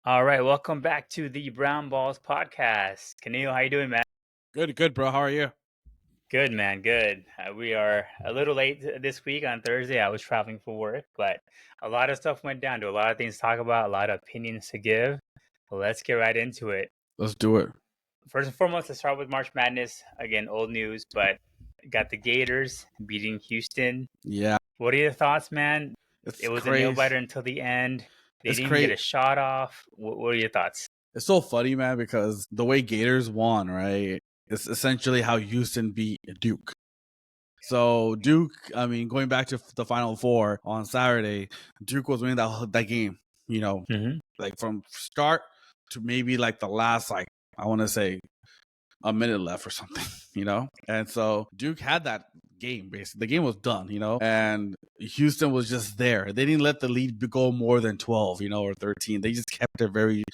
All right, welcome back to the Brown Balls podcast. Kenil, how you doing, man? Good, bro. How are you? Good, man. Good. We are a little late this week on Thursday. I was traveling for work, but a lot of stuff went down. To a lot of things to talk about, a lot of opinions to give. Let's get right into it. Let's do it. First and foremost, let's start with March Madness. Again, old news, but got the Gators beating Houston. Yeah, What are your thoughts, man? it's It was a nail crazy. biter until the end. They It's didn't even get crazy. a shot off. What are your thoughts? It's so funny, man, because the way Gators won, right? It's essentially how Houston beat Duke. So Duke, I mean, going back to the Final Four on Saturday, Duke was winning that game. Mm-hmm. Like from start to maybe like the last, like I want to say a minute left or something, And so Duke had that game, basically. The game was done, and Houston was just there. They didn't let the lead go more than 12, or 13. They just kept it very,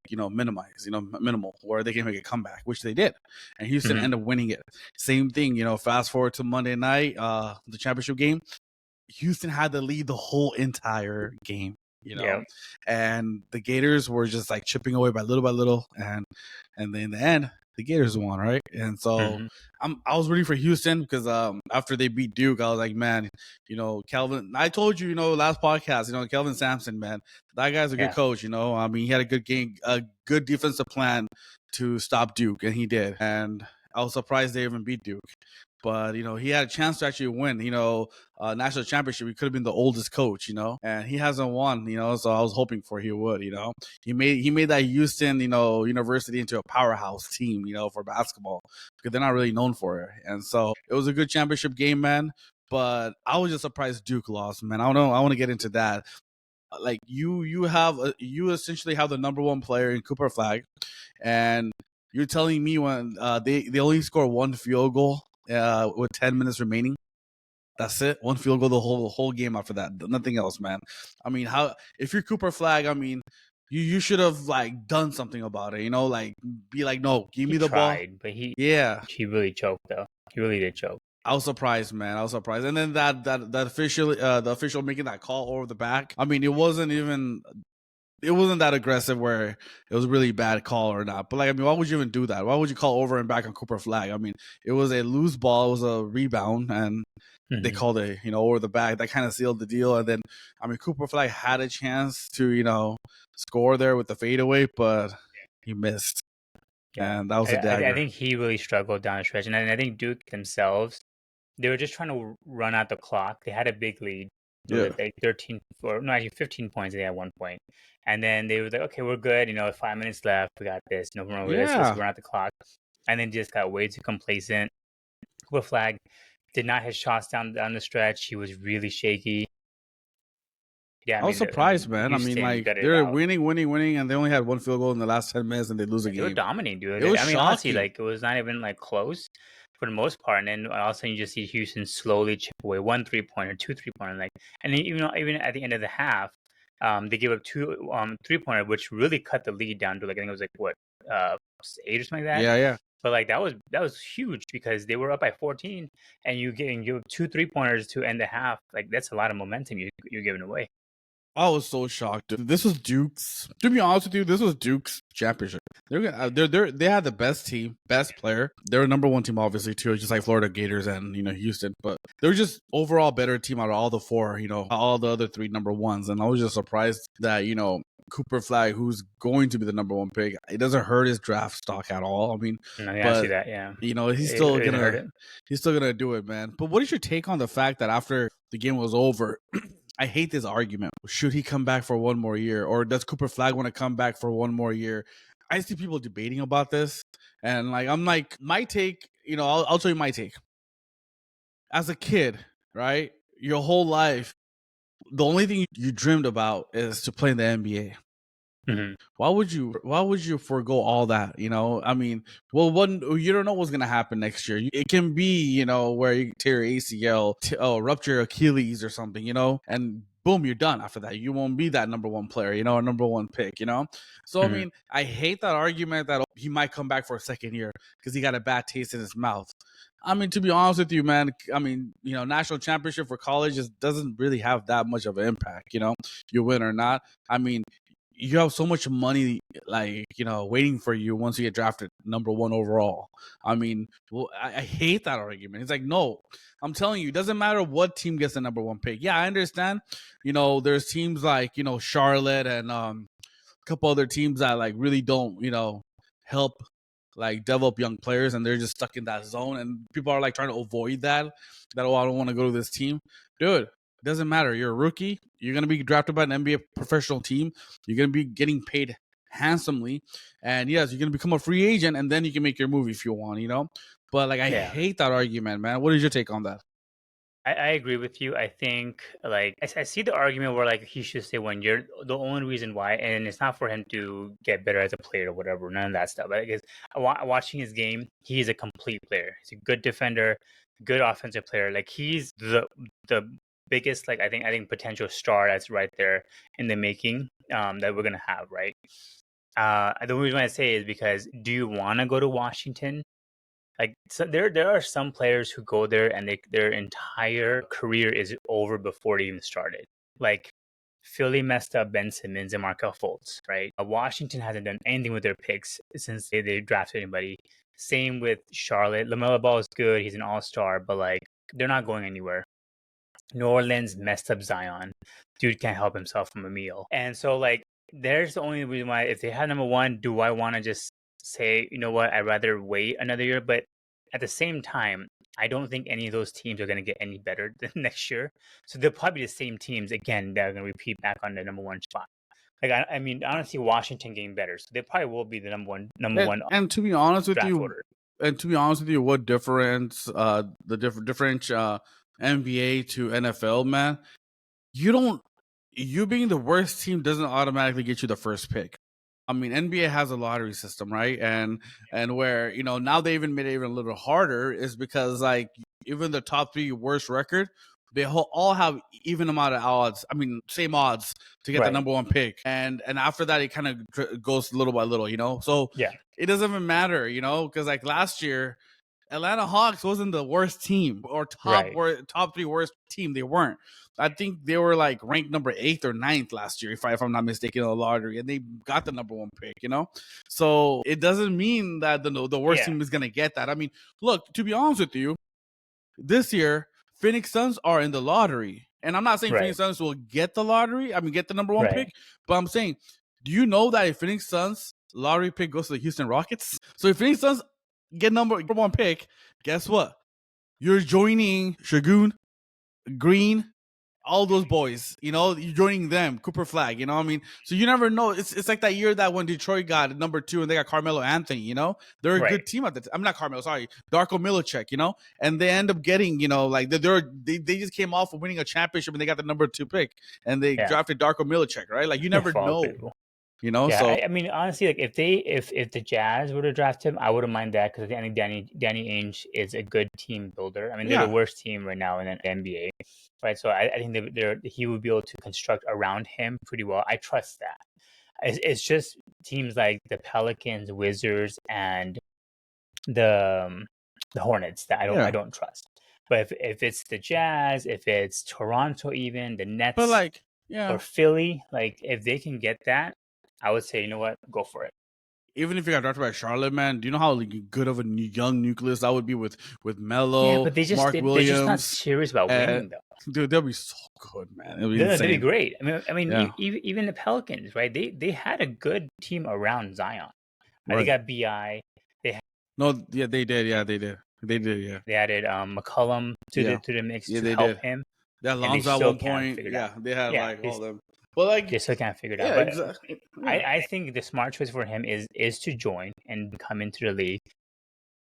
minimized, minimal, where they can make a comeback, which they did. And Houston ended up winning it. Same thing, fast forward to Monday night, the championship game. Houston had the lead the whole entire game. And the Gators were just like chipping away by little, and then in the end, the Gators won, right? And so I was rooting for Houston because after they beat Duke, I was like, man, Kelvin. I told you, last podcast, Kelvin Sampson, man, that guy's a good coach. I mean, he had a good game, a good defensive plan to stop Duke, and he did. And I was surprised they even beat Duke. But, he had a chance to actually win, national championship. He could have been the oldest coach, and he hasn't won, so I was hoping for he would, He made that Houston, university into a powerhouse team, for basketball because they're not really known for it. And so it was a good championship game, man. But I was just surprised Duke lost, man. I don't know. I want to get into that. Like you essentially have the number one player in Cooper Flag, and you're telling me when they only score one field goal with 10 minutes remaining. That's it. One field goal the whole game after that. Nothing else, man. I mean, if you're Cooper Flag, I mean, you should have like done something about it, like be like, no, give me the ball. But he really choked though. He really did choke. I was surprised, man. I was surprised. And then that official the official making that call over the back. I mean, it wasn't that aggressive where it was a really bad call or not. But, like, I mean, why would you even do that? Why would you call over and back on Cooper Flag? I mean, it was a loose ball. It was a rebound, and they called it, over the back. That kind of sealed the deal. And then, I mean, Cooper Flag had a chance to, score there with the fadeaway, but he missed. Yeah. And that was a dagger. I think he really struggled down the stretch. And I think Duke themselves, they were just trying to run out the clock. They had a big lead. Like 15 points they had at one point. And then they were like, okay, we're good. 5 minutes left. We got this. Let's run out the clock. And then just got way too complacent. Cooper Flag did not hit shots down the stretch. He was really shaky. Yeah, I was surprised, man. I mean, like, they're winning, and they only had one field goal in the last 10 minutes, and they lose a game. They were dominating, dude. It was shocking. Honestly, like, it was not even like close for the most part. And then all of a sudden, you just see Houston slowly chip away 1 3-pointer, 2 3-pointer, like, and then even at the end of the half, they gave up 2 3-pointer, which really cut the lead down to, like, I think it was like what 8 or something like that. Yeah. But like that was huge because they were up by 14, and you give 2 3-pointers to end the half. Like, that's a lot of momentum you're giving away. I was so shocked. This was Duke's. To be honest with you, this was Duke's championship. They had the best team, best player. They're a number one team, obviously, too, just like Florida Gators and Houston. But they were just overall better team out of all the four. All the other 3 number ones. And I was just surprised that Cooper Flag, who's going to be the number one pick, it doesn't hurt his draft stock at all. I mean, I see that. Yeah, he's still gonna do it, man. But what is your take on the fact that after the game was over? I hate this argument. Should he come back for one more year? Or does Cooper Flag want to come back for one more year? I see people debating about this. And I'm like, my take, I'll tell you my take. As a kid, right? Your whole life, the only thing you dreamed about is to play in the NBA. Mm-hmm. Why would you forego all that? I mean, you don't know what's gonna happen next year. It can be, where you tear your ACL, rupture your Achilles or something, and boom, you're done after that. You won't be that number one player, a number one pick, So I mean, I hate that argument that he might come back for a second year because he got a bad taste in his mouth. I mean, to be honest with you, man, I mean, national championship for college just doesn't really have that much of an impact, you win or not. I mean, you have so much money, like, waiting for you once you get drafted number 1 overall. I mean, well, I hate that argument. It's like, no, I'm telling you, it doesn't matter what team gets the number 1 pick. Yeah, I understand. There's teams like, Charlotte and a couple other teams that like really don't, help like develop young players, and they're just stuck in that zone, and people are like trying to avoid that. Oh, I don't want to go to this team, dude. It doesn't matter. You're a rookie. You're gonna be drafted by an NBA professional team. You're gonna be getting paid handsomely, and yes, you're gonna become a free agent, and then you can make your move if you want, But like, I hate that argument, man. What is your take on that? I agree with you. I think like I see the argument where like he should stay 1 year. The only reason why, and it's not for him to get better as a player or whatever, none of that stuff. But because watching his game, he's a complete player. He's a good defender, good offensive player. Like he's the biggest like I think potential star that's right there in the making that we're gonna have, right? The reason why I say is because do you want to go to Washington? Like so there are some players who go there and their entire career is over before they even started. Like Philly messed up Ben Simmons and Markel Fultz, right? Washington hasn't done anything with their picks since they drafted anybody. Same with Charlotte. LaMelo Ball is good; he's an all-star, but like they're not going anywhere. New Orleans messed up Zion. Dude can't help himself from a meal, and so like there's the only reason why if they had number 1, do I want to just say, you know what, I'd rather wait another year. But at the same time, I don't think any of those teams are going to get any better than next year. So they'll probably be the same teams again that are going to repeat back on the number 1 spot. Like I mean, I don't see Washington getting better, so they probably will be the number one And to be honest with draft you, order. what difference the different NBA to NFL, man? You being the worst team doesn't automatically get you the first pick. I mean, NBA has a lottery system, right? And where now they even made it even a little harder is because like even the top 3 worst record, they all have even amount of odds. I mean, same odds to get the number 1 pick, and after that it kind of goes little by little. So Yeah, it doesn't even matter, because like last year, Atlanta Hawks wasn't the worst team or top 3 worst team. They weren't. I think they were like ranked number 8th or 9th last year, if I'm not mistaken, in the lottery, and they got the number 1 pick. So it doesn't mean that the worst team is gonna get that. I mean, look, to be honest with you, this year Phoenix Suns are in the lottery, and I'm not saying Phoenix Suns will get the lottery. I mean, get the number 1 pick, but I'm saying, do you know that if Phoenix Suns lottery pick goes to the Houston Rockets? So if Phoenix Suns get number 1 pick, guess what? You're joining Shagun, Green, all those boys. You're joining them, Cooper Flag. I mean, so you never know. It's like that year that when Detroit got number 2 and they got Carmelo Anthony. They're a good team at the time. I'm not Carmelo, sorry, Darko Milicic. And they end up getting like they just came off of winning a championship and they got the number 2 pick and they drafted Darko Milicic, right? Like you never know. So I mean, honestly, like if the Jazz were to draft him, I wouldn't mind that because I think Danny Ainge is a good team builder. I mean, they're the worst team right now in the NBA, right? So I think he would be able to construct around him pretty well. I trust that. It's just teams like the Pelicans, Wizards, and the Hornets that I don't trust. But if it's the Jazz, if it's Toronto, even the Nets, but like or Philly, like if they can get that, I would say, you know what, go for it. Even if you got drafted by Charlotte, man, do you know how good of a young nucleus that would be with Melo, yeah, but Mark Williams? They're just not serious about winning, though. Dude, they'll be so good, man. They'll be great. I mean, even the Pelicans, right? They had a good team around Zion. Right. They got Bi. They did. Yeah, they did. Yeah, they added McCollum to the mix to help him. Yeah, Lonzo at one point. Yeah, they had like all them. But like they still can't figure it out. But exactly. I think the smart choice for him is to join and come into the league.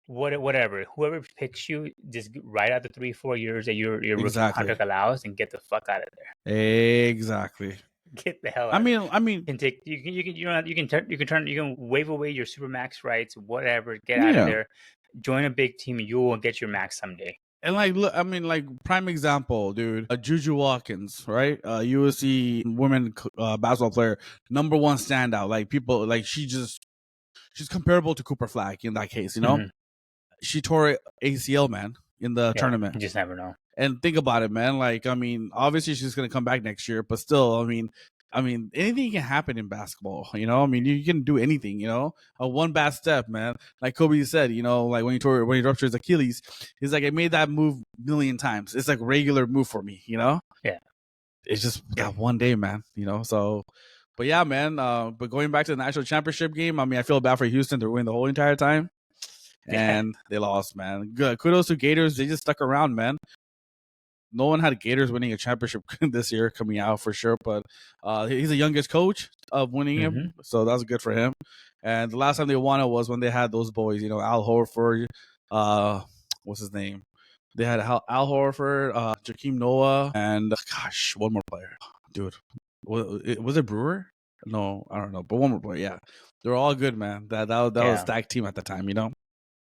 Whatever, whoever picks you, just right out the 3-4 years that your rookie contract allows, and get the fuck out of there. Exactly. Get the hell out. I mean, you can waive away your supermax rights, whatever. Get out of there. Join a big team, and you will get your max someday. And like, look, I mean, like prime example, dude, Juju Watkins, right? USC women basketball player, number 1 standout. Like people, like she's comparable to Cooper Flag in that case, Mm-hmm. She tore ACL, man, in the tournament. You just never know. And think about it, man. Like, I mean, obviously she's gonna come back next year, but still, I mean, I mean, anything can happen in basketball, you know? I mean, you can do anything, you know? A one bad step, man. Like Kobe said, you know, like when he ruptured his Achilles, he's like, I made that move a million times. It's like regular move for me, you know? Yeah. It's just that one day, man, you know? So, but yeah, man. But going back to the national championship game, I mean, I feel bad for Houston. They're winning the whole entire time. And they lost, man. Good. Kudos to Gators. They just stuck around, man. No one had Gators winning a championship this year coming out for sure, but he's the youngest coach of winning him, so that's good for him. And the last time they won it was when they had those boys, you know, Al Horford, what's his name? They had Al Horford, Jakeem Noah, and gosh, one more player, dude. Was it Brewer? No, I don't know, but one more player. Yeah, they're all good, man. That was a stacked team at the time, you know.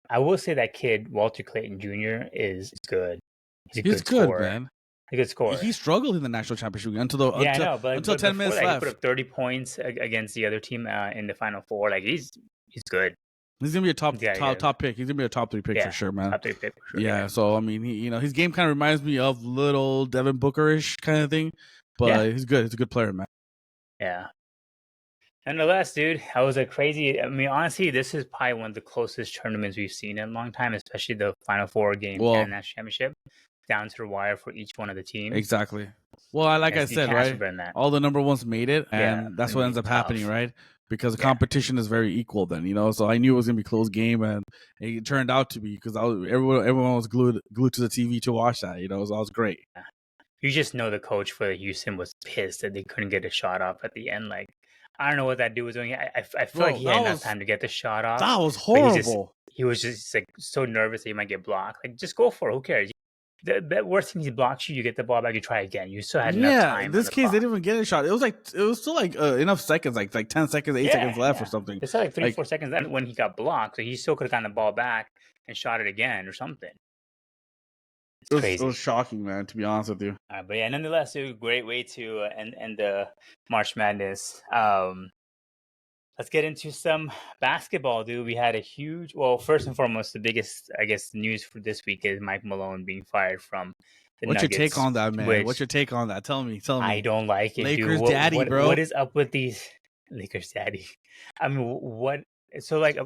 I will say that kid Walter Clayton Jr. is good. He's good, man. A good scorer. He struggled in the national championship until I know, but 10 minutes left. He put up 30 points against the other team in the Final Four. Like he's good. He's gonna be a top pick. He's gonna be a top 3 pick for sure, man. Top 3 pick for sure. Yeah. So I mean, his game kind of reminds me of little Devin Booker-ish kind of thing, but he's good. He's a good player, man. Yeah. Nonetheless, dude, that was a crazy. I mean, honestly, this is probably one of the closest tournaments we've seen in a long time, especially the Final Four game and national championship, down to the wire for each one of the teams. Exactly. Well, like I said, right? All the number ones made it, and that's what ends up happening, right? Because the competition is very equal then, you know? So I knew it was going to be a close game, and it turned out to be because everyone was glued to the TV to watch that, you know? So that was great. Yeah. You just know the coach for Houston was pissed that they couldn't get a shot off at the end. Like, I don't know what that dude was doing. I feel like he had enough time to get the shot off. That was horrible. He was just like so nervous that he might get blocked. Like, just go for it. Who cares? The worst thing he blocks you get the ball back, you try again. You still had enough time. In this case, they didn't even get a shot. It was still like enough seconds, like 10 seconds, 8 seconds left or something. It's like 3-4 seconds when he got blocked, so he still could have gotten the ball back and shot it again or something. It's crazy. It was shocking, man, to be honest with you. But yeah, nonetheless, it was a great way to end the March Madness. Let's get into some basketball, dude. We had a huge, first and foremost, the biggest, I guess, news for this week is Mike Malone being fired from the Nuggets. What's your take on that, man? What's your take on that? Tell me. I don't like it, Lakers dude. daddy, bro. What is up with these Lakers daddy? I mean, what? So, like,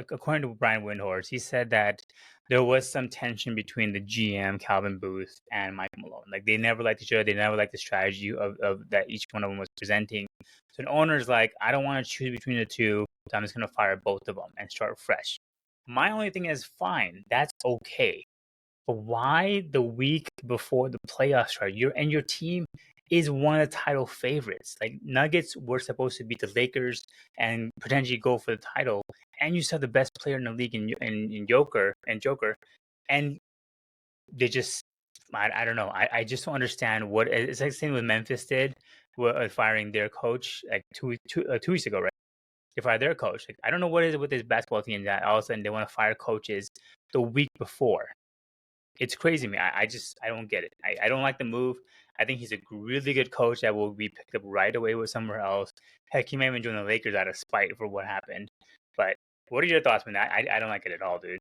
according to Brian Windhorst, he said that there was some tension between the GM, Calvin Booth, and Mike Malone. Like, they never liked each other. They never liked the strategy of that each one of them was presenting. So an owner's like, I don't want to choose between the two, so I'm just going to fire both of them and start fresh. My only thing is, fine, that's okay. But why the week before the playoffs start? Your team is one of the title favorites. Like, Nuggets were supposed to beat the Lakers and potentially go for the title, and you saw the best player in the league in Joker, and they just, I don't know. I just don't understand what it's like. Same with Memphis did, firing their coach like two weeks ago, right? They fired their coach. Like, I don't know what is it with this basketball team that all of a sudden they want to fire coaches the week before. It's crazy to me. I don't get it. I don't like the move. I think he's a really good coach that will be picked up right away with somewhere else. Heck, he may even join the Lakers out of spite for what happened. But what are your thoughts, man? I don't like it at all, dude.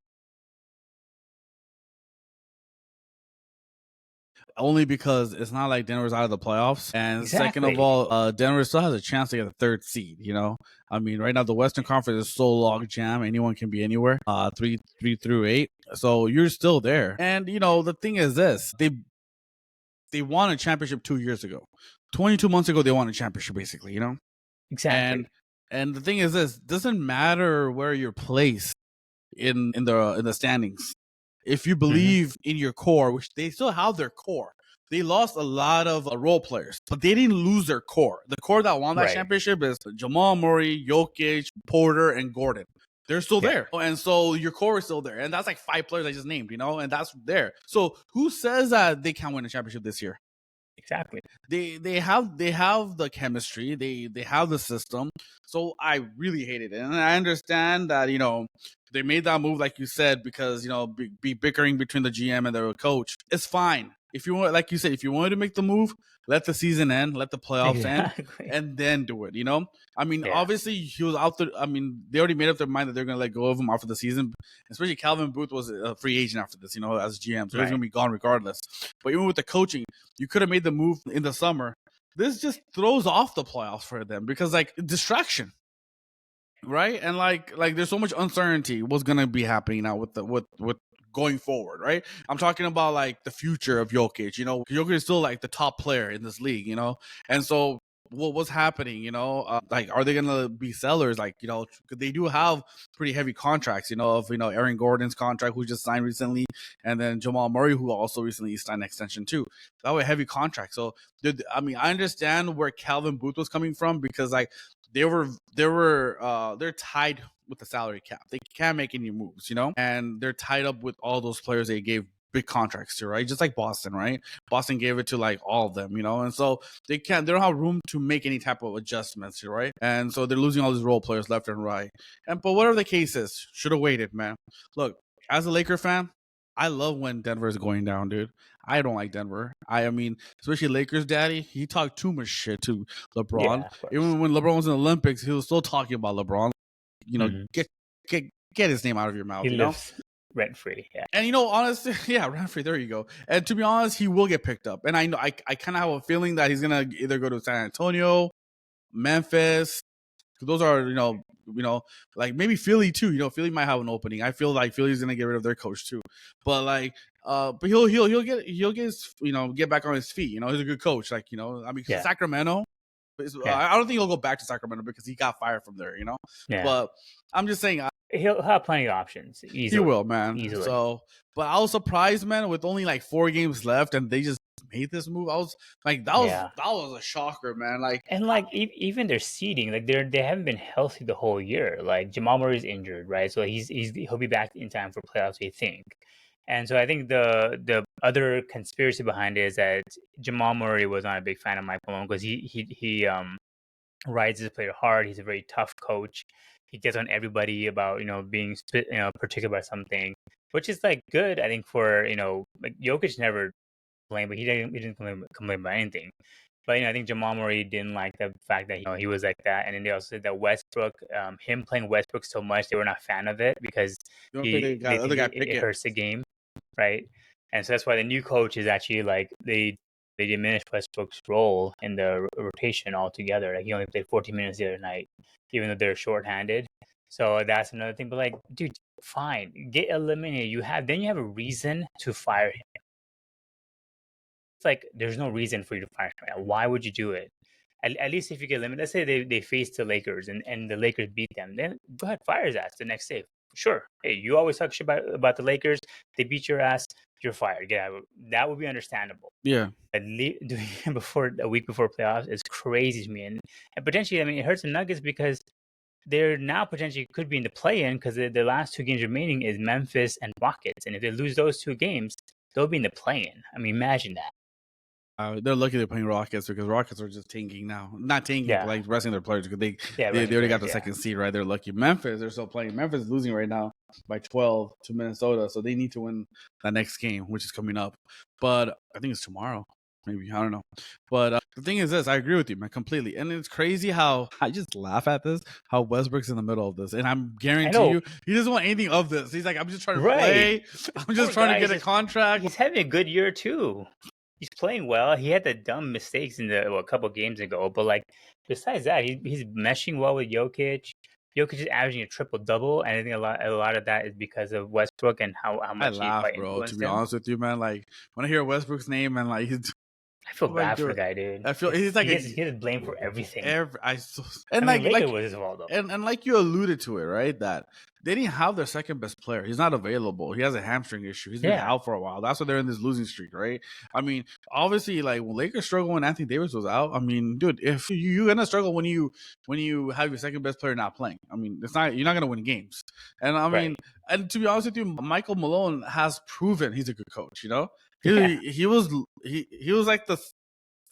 Only because it's not like Denver's out of the playoffs. And second of all, Denver still has a chance to get the 3rd seed, you know? I mean, right now the Western Conference is so log jam. Anyone can be anywhere, 3 through 8. So you're still there. And, you know, the thing is this. They won a championship 2 years ago. 22 months ago, they won a championship, basically, you know? Exactly. And the thing is this. Doesn't matter where you're placed in the standings. If you believe in your core, which they still have their core, they lost a lot of role players, but they didn't lose their core. The core that won that championship is Jamal Murray, Jokic, Porter, and Gordon. They're still there. And so your core is still there. And that's like 5 players I just named, you know, and that's there. So who says that they can't win a championship this year? Exactly. They have the chemistry. They have the system. So I really hated it. And I understand that, you know, they made that move, like you said, because, you know, be bickering between the GM and the coach. It's fine. If you want, like you said, if you wanted to make the move, let the season end, let the playoffs end, and then do it, you know? I mean, obviously, he was out there. I mean, they already made up their mind that they're going to let go of him after the season. Especially Calvin Booth was a free agent after this, you know, as GM. So he's going to be gone regardless. But even with the coaching, you could have made the move in the summer, this just throws off the playoffs for them because like distraction, right? And like there's so much uncertainty what's gonna be happening now with going forward, right? I'm talking about like the future of Jokic. Jokic is still like the top player in this league, and so what's happening, like are they gonna be sellers? Like, they do have pretty heavy contracts, of Aaron Gordon's contract who just signed recently, and then Jamal Murray who also recently signed an extension too. That was a heavy contract. So I understand where Calvin Booth was coming from because like they're tied with the salary cap. They can't make any moves, and they're tied up with all those players they gave big contracts to, right? Just like Boston, right? Boston gave it to like all of them, and so they don't have room to make any type of adjustments, right? And so they're losing all these role players left and right. But whatever the case is, should have waited, man. Look, as a Laker fan, I love when Denver is going down, dude. I don't like Denver. I mean, especially Lakers daddy, he talked too much shit to LeBron. Yeah, Even when LeBron was in the Olympics, he was still talking about LeBron. Get his name out of your mouth. He lives rent free. Yeah. And honestly, yeah, rent free. There you go. And to be honest, he will get picked up. And I know I kind of have a feeling that he's gonna either go to San Antonio, Memphis. Those are like maybe Philly too. Philly might have an opening. I feel like Philly's gonna get rid of their coach too. But like, but he'll get his, get back on his feet. He's a good coach. Like, Sacramento. I don't think he'll go back to Sacramento because he got fired from there. Yeah. But I'm just saying he'll have plenty of options. Easily. He will, man. Easily. So, but I was surprised, man, with only like 4 games left, and they just made this move. I was like, that was a shocker, man. Like, and like even their seeding, like they haven't been healthy the whole year. Like Jamal Murray's injured, right? So he'll be back in time for playoffs, we think. And so I think the other conspiracy behind it is that Jamal Murray was not a big fan of Mike Malone because he rides his player hard. He's a very tough coach. He gets on everybody about being particular about something, which is like good. I think for like Jokic never complained, but he didn't complain about anything. But I think Jamal Murray didn't like the fact that he was like that, and then they also said that Westbrook, him playing Westbrook so much, they were not a fan of it because it hurts the game. Right, and so that's why the new coach is actually like they diminished Westbrook's role in the rotation altogether. Like he only played 14 minutes the other night, even though they're shorthanded. So that's another thing. But like, dude, fine, get eliminated. You have a reason to fire him. It's like there's no reason for you to fire him. Why would you do it? At least if you get eliminated, let's say they face the Lakers and the Lakers beat them, then go ahead, fire his ass the next day. Sure. Hey, you always talk shit about the Lakers. They beat your ass. You're fired. Yeah, that would be understandable. Yeah. But doing it a week before playoffs is crazy to me, and potentially, it hurts the Nuggets because they're now potentially could be in the play-in because the last 2 games remaining is Memphis and Rockets, and if they lose those 2 games, they'll be in the play-in. Imagine that. They're lucky they're playing Rockets because Rockets are just tanking now. Not tanking, but like resting their players because they already got the second seed, right? They're lucky. Memphis, they're still playing. Memphis is losing right now by 12 to Minnesota, so they need to win that next game, which is coming up. But I think it's tomorrow. Maybe, I don't know. But the thing is this, I agree with you, man, completely. And it's crazy how I just laugh at this, how Westbrook's in the middle of this. And I'm guarantee you, he doesn't want anything of this. He's like, I'm just trying to play. I'm just trying to get a contract. He's having a good year too. He's playing well. He had the dumb mistakes in a couple games ago, but like besides that, he's meshing well with Jokic. Jokic is averaging a triple-double, and I think a lot of that is because of Westbrook and how much I laugh, bro. To be honest with you, man, like when I hear Westbrook's name and like I feel bad for the guy, dude. I feel he's like he gets blamed for everything. Lakers was his fault though. And like you alluded to it, right? That they didn't have their second best player. He's not available. He has a hamstring issue. He's been out for a while. That's why they're in this losing streak, right? Obviously, like when Lakers struggled when Anthony Davis was out. Dude, if you're gonna struggle when you have your second best player not playing. You're not gonna win games. And and to be honest with you, Michael Malone has proven he's a good coach. He was like the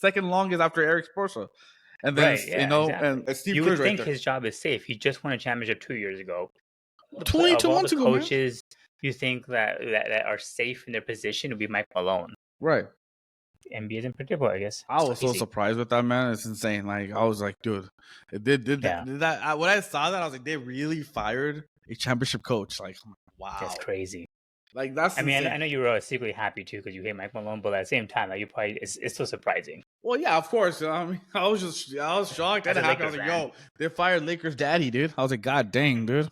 second longest after Eric Spoelstra. And then, exactly. And Steve you Kerr's would think his job is safe. He just won a championship 2 years ago. 22 months ago, coaches you think that are safe in their position would be Mike Malone. Right. NBA is unpredictable, I guess. I was so surprised with that, man. It's insane. Like, I was like, dude, did that when I saw that, I was like, they really fired a championship coach. Like, wow. That's crazy. Like that's I mean, insane. I know you were secretly happy too because you hate Mike Malone, but at the same time, like you probably it's still surprising Well, yeah, of course. I mean, I was shocked and as a happy. I was Lakers like, fan. yo, they fired Lakers daddy, dude. I was like, God dang, dude.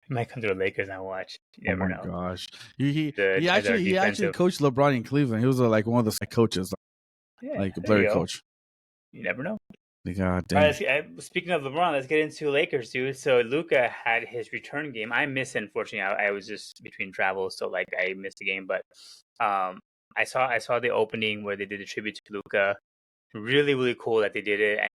He might come to the Lakers and watch. You Oh never my know. gosh. The as our He actually defensive. coached LeBron in Cleveland. He was like one of the coaches, Yeah, like a there you player go. coach. You never know. Like, God All right, dang. speaking of LeBron, let's get into Lakers, dude. So Luka had his return game. I missed it, unfortunately. I was just between travels, so like I missed the game. But um, I saw the opening where they did a tribute to Luka. Really, really cool that they did it. And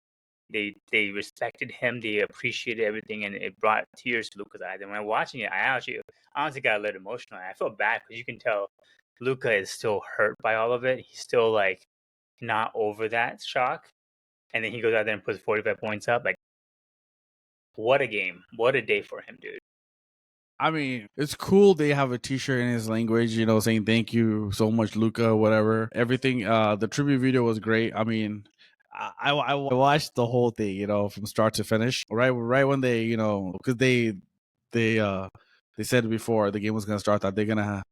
they respected him. They appreciated everything, and it brought tears to Luka's eyes. And when I'm watching it, I actually honestly got a little emotional. I felt bad because you can tell Luka is still hurt by all of it. He's still like not over that shock. And then he goes out there and puts 45 points up. Like, what a game. What a day for him, dude. I mean, it's cool they have a T-shirt in his language, saying thank you so much, Luca, whatever. Everything. The tribute video was great. I mean, I watched the whole thing, from start to finish. Right when they, because they said before the game was gonna start that they're gonna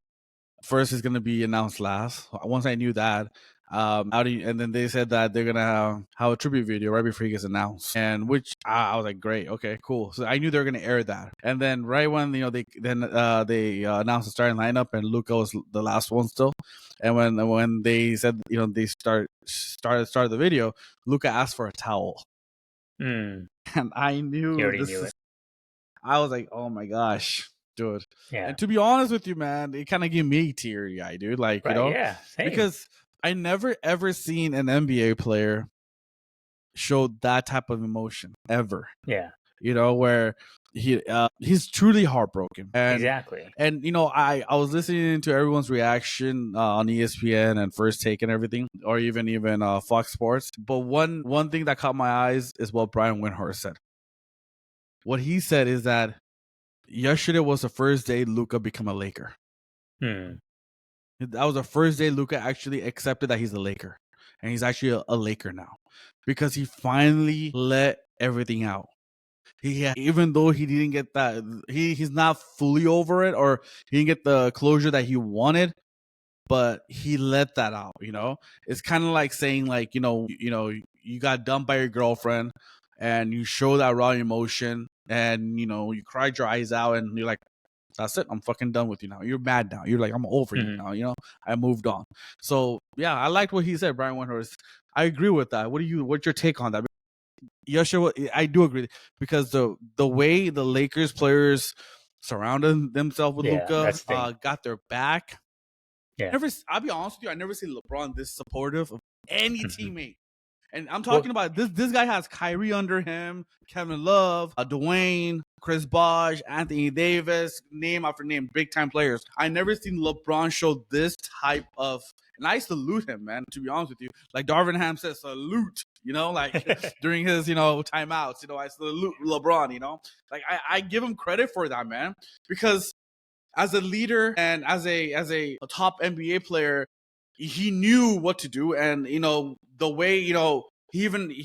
first is gonna be announced last. Once I knew that, and then they said that they're gonna have a tribute video right before he gets announced, and which I was like, great, okay, cool. So I knew they were gonna air that, and then right when they announced the starting lineup, and Luka was the last one still, and when they said they started the video, Luka asked for a towel, Mm, and I he knew already this knew is. it. I was like, oh my gosh, dude. Yeah. And to be honest with you, man, it kind of gave me teary eye, dude. Like, Right. Yeah. Same. because I never ever seen an NBA player show that type of emotion ever. Yeah. Where he's truly heartbroken, Exactly. and I was listening to everyone's reaction on ESPN and First Take and everything, or even Fox Sports. But one thing that caught my eyes is what Brian Windhorst said. What he said is that yesterday was the first day Luka became a Laker. Hmm. That was the first day Luka actually accepted that he's a Laker, and he's actually a Laker now, because he finally let everything out. Even though he didn't get that, he's not fully over it, or he didn't get the closure that he wanted, but he let that out. It's kind of like saying, like, you got dumped by your girlfriend, and you show that raw emotion, and you cried your eyes out, and you're like, that's it. I'm fucking done with you now. You're mad now. You're like, I'm over you Hmm. now. I moved on. So I liked what he said, Brian Windhorst. I agree with that. What's your take on that? Yeah, sure. I do agree, because the way the Lakers players surrounded themselves with Yeah. Luka, That's the thing. got their back. Yeah. I'll be honest with you. I never seen LeBron this supportive of any teammate. And I'm Well, talking about this guy has Kyrie under him, Kevin Love, Dwayne, Chris Bosh, Anthony Davis, name after name, big time players. I never seen LeBron show this type of, and I salute him, man, to be honest with you. Like Darvin Ham says, salute, like during his, timeouts, I salute LeBron, like I give him credit for that, man, because as a leader and as a top NBA player, he knew what to do, and the way he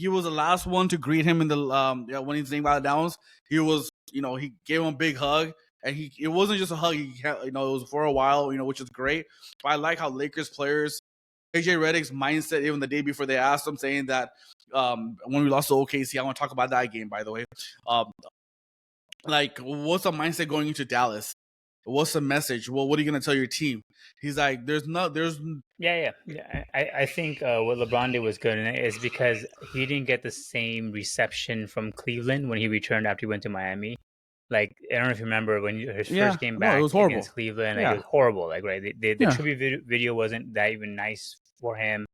was the last one to greet him in the when he's saying about downs. He was he gave him a big hug, and it wasn't just a hug. It was for a while, which is great. But I like how Lakers players, AJ Redick's mindset, even the day before they asked him, saying that when we lost to OKC, I want to talk about that game, by the way. Like, what's the mindset going into Dallas? What's the message? Well, what are you gonna tell your team? He's like, there's yeah. I think what LeBron did was good, and it's because he didn't get the same reception from Cleveland when he returned after he went to Miami. Like, I don't know if you remember when his first game no, it back was horrible. against Cleveland, like it Yeah, was horrible. Like, right, the yeah, tribute video wasn't that even nice for him.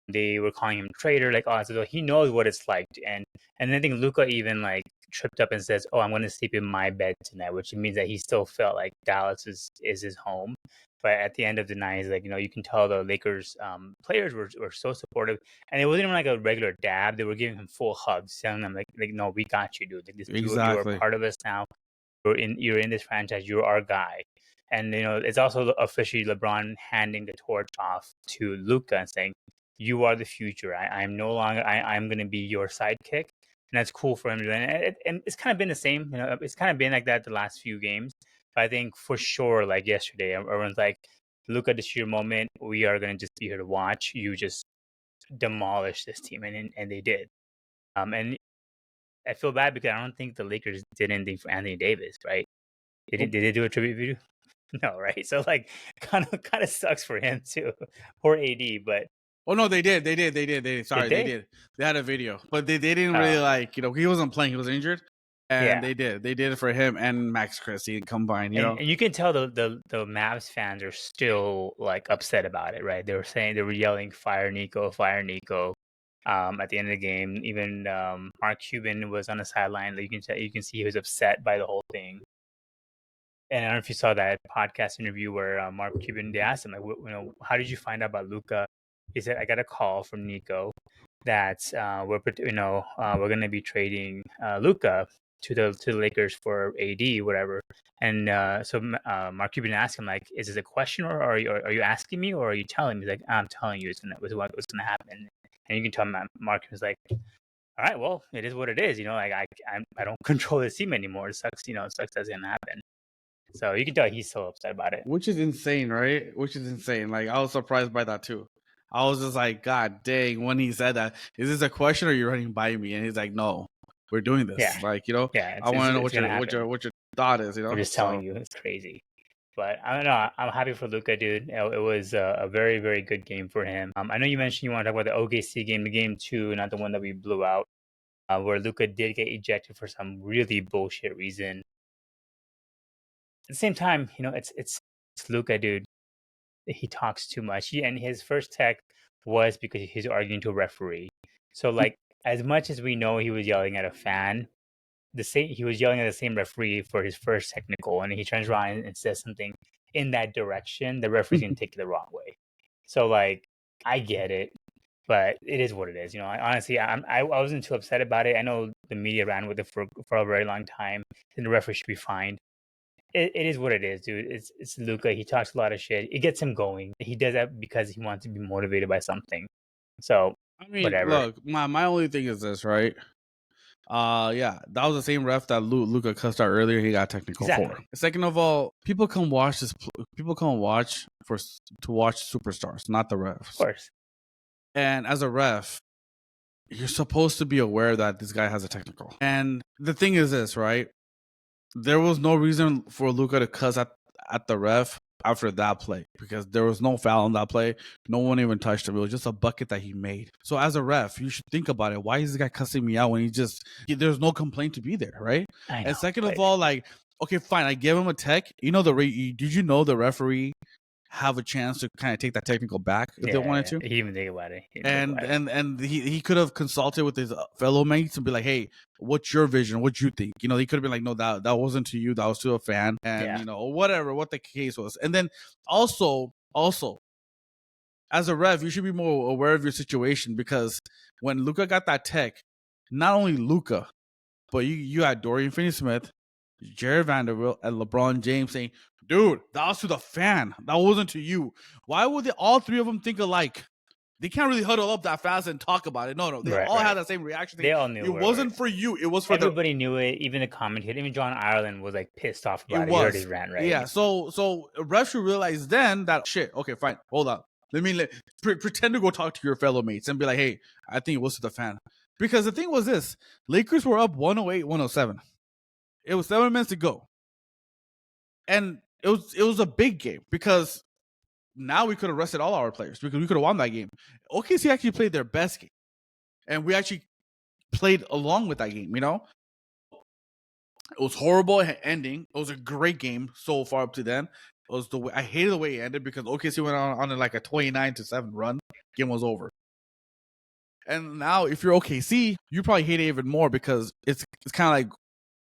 They were calling him traitor, like, oh, so he knows what it's like. And I think Luca even like tripped up and says, "Oh, I'm going to sleep in my bed tonight," which means that he still felt like Dallas is his home. But at the end of the night, he's like, you can tell the Lakers players were so supportive, and it wasn't even like a regular dab. They were giving him full hugs, telling him like, no, we got you, dude. Like, you're a exactly. part of us now. You're in this franchise. You're our guy. And it's also officially LeBron handing the torch off to Luca and saying, "You are the future. I'm no longer. I'm going to be your sidekick." And that's cool for him to do. And it's kind of been the same. It's kind of been like that the last few games. But I think for sure, like yesterday, everyone's like, Luka, this is your moment. We are gonna just be here to watch you just demolish this team, and they did. And I feel bad because I don't think the Lakers did anything for Anthony Davis, right? Did they do a tribute video? No, right? So like, kind of sucks for him too, or AD. But Oh no, they did. Sorry, did they they? did. They had a video, but they didn't really Oh, like. He wasn't playing. He was injured, and yeah. they did. They did it for him and Max Christie combined. And you can tell the Mavs fans are still like upset about it, right? They were yelling "Fire Nico, fire Nico." At the end of the game, even Mark Cuban was on the sideline. You can see he was upset by the whole thing. And I don't know if you saw that podcast interview where Mark Cuban, they asked him, like, how did you find out about Luca? He said, I got a call from Nico that we're going to be trading Luca to the Lakers for AD, whatever. And so Mark Cuban asked him, like, is this a question, or are you asking me, or are you telling me? He's like, I'm telling you, what's going to happen. And you can tell Mark was like, all right, well, it is what it is. Like I don't control this team anymore. It sucks. It sucks that's going to happen. So you can tell he's so upset about it. Which is insane, right? Which is insane. Like, I was surprised by that too. I was just like, God dang, when he said that, is this a question or are you running by me? And he's like, no, we're doing this. Yeah. Like, Yeah, I want to know what your thought is, I'm just telling you, it's crazy. But I don't know. I'm happy for Luka, dude. It was a very, very good game for him. I know you mentioned you want to talk about the OKC game, the game 2, not the one that we blew out, where Luka did get ejected for some really bullshit reason. At the same time, it's Luka, dude. He talks too much. And his first tech was because he's arguing to a referee. So like, as much as we know he was yelling at a fan, he was yelling at the same referee for his first technical, and he turns around and says something in that direction. The referee's gonna take it the wrong way. So like, I get it, but it is what it is. Honestly, I wasn't too upset about it. I know the media ran with it for a very long time, and the referee should be fined. It is what it is, dude. It's Luka. He talks a lot of shit. It gets him going. He does that because he wants to be motivated by something. So I mean, whatever. look, my only thing is this, right? Yeah, that was the same ref that Luka cussed out earlier. He got technical for. Second of all, people come watch this. People come watch to watch superstars, not the refs. Of course. And as a ref, you're supposed to be aware that this guy has a technical. And the thing is this, right? There was no reason for Luka to cuss at the ref after that play because there was no foul on that play. No one even touched him. It was just a bucket that he made. So as a ref, you should think about it. Why is this guy cussing me out when there's no complaint to be there, right? I know, and second of all, like, okay, fine, I give him a tech. Did you know the referee have a chance to kind of take that technical back if they wanted to? He even think about it. And he could have consulted with his fellow mates and be like, hey, what's your vision? What you think? He could have been like, no, that wasn't to you. That was to a fan. And, whatever, what the case was. And then also, as a ref, you should be more aware of your situation because when Luka got that tech, not only Luka, but you had Dorian Finney-Smith, Jared Vanderbilt, and LeBron James saying, dude, that was to the fan. That wasn't to you. Why would all three of them think alike? They can't really huddle up that fast and talk about it. No. They all had that same reaction. They all knew it wasn't for you. It was for everybody knew it. Even the commentator, even John Ireland was like pissed off about it. He heard his rant, right? Yeah. So refs should realize then that shit. Okay, fine. Hold on. Pretend to go talk to your fellow mates and be like, hey, I think it was to the fan. Because the thing was this: Lakers were up 108-107. It was 7 minutes to go, and it was a big game because now we could have rested all our players because we could have won that game. OKC actually played their best game, and we actually played along with that game. It was horrible ending. It was a great game so far up to then. It was I hated the way it ended because OKC went on like a 29-7 run. Game was over. And now, if you're OKC, you probably hate it even more because it's kind of like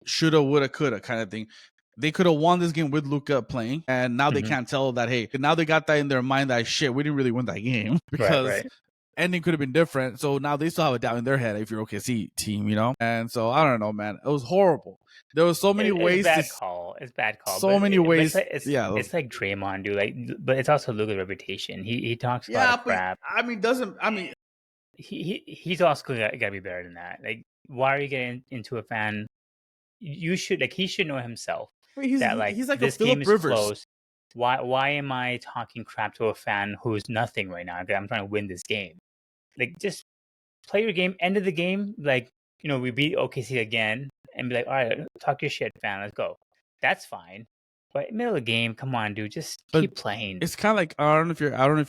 shoulda, woulda, coulda kind of thing. They could have won this game with Luka playing, and now they can't tell that, hey, now they got that in their mind that, shit, we didn't really win that game because ending could have been different. So now they still have a doubt in their head if you're OKC team, And so, I don't know, man. It was horrible. There was so many ways. It's bad call. So many ways. It's like Draymond, dude. But it's also Luka's reputation. He talks a lot of crap. He's also gotta be better than that. Like, why are you getting into a fan? You should he should know himself. that like he's like a this game Phillip is Rivers. close. Why am I talking crap to a fan who's nothing right now? Because I'm trying to win this game. Like, just play your game. End of the game, like, we beat OKC again, and be like, all right, talk your shit, fan. Let's go. That's fine. But middle of the game, come on, dude, just keep playing. It's kind of like I don't know if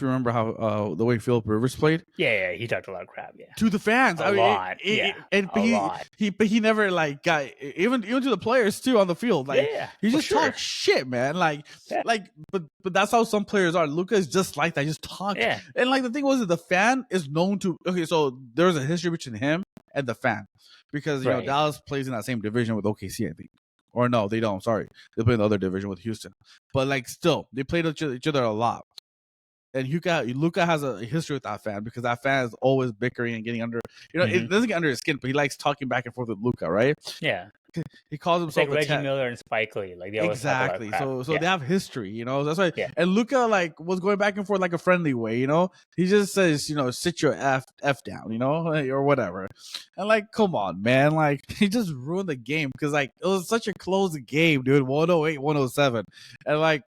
you remember how the way Phillip Rivers played. Yeah, he talked a lot of crap. Yeah, to the fans, a lot. But he never like got even to the players too on the field. Like he just talk shit, man. But that's how some players are. Luka is just like that, just talk. Yeah. And like the thing was that the fan is known to. Okay, so there's a history between him and the fan because you know Dallas plays in that same division with OKC, I think. Or no, they don't. Sorry, they play in the other division with Houston. But like, still, they played each other a lot. And Luka has a history with that fan because that fan is always bickering and getting under. It doesn't get under his skin, but he likes talking back and forth with Luka, right? Yeah. He calls himself like Reggie Miller and Spike Lee. Like they always exactly. Talk about so they have history, That's why. Yeah. And Luka like was going back and forth like a friendly way, He just says, sit your f down, or whatever. And like, come on, man, like he just ruined the game because like it was such a close game, dude. 108-107, and like,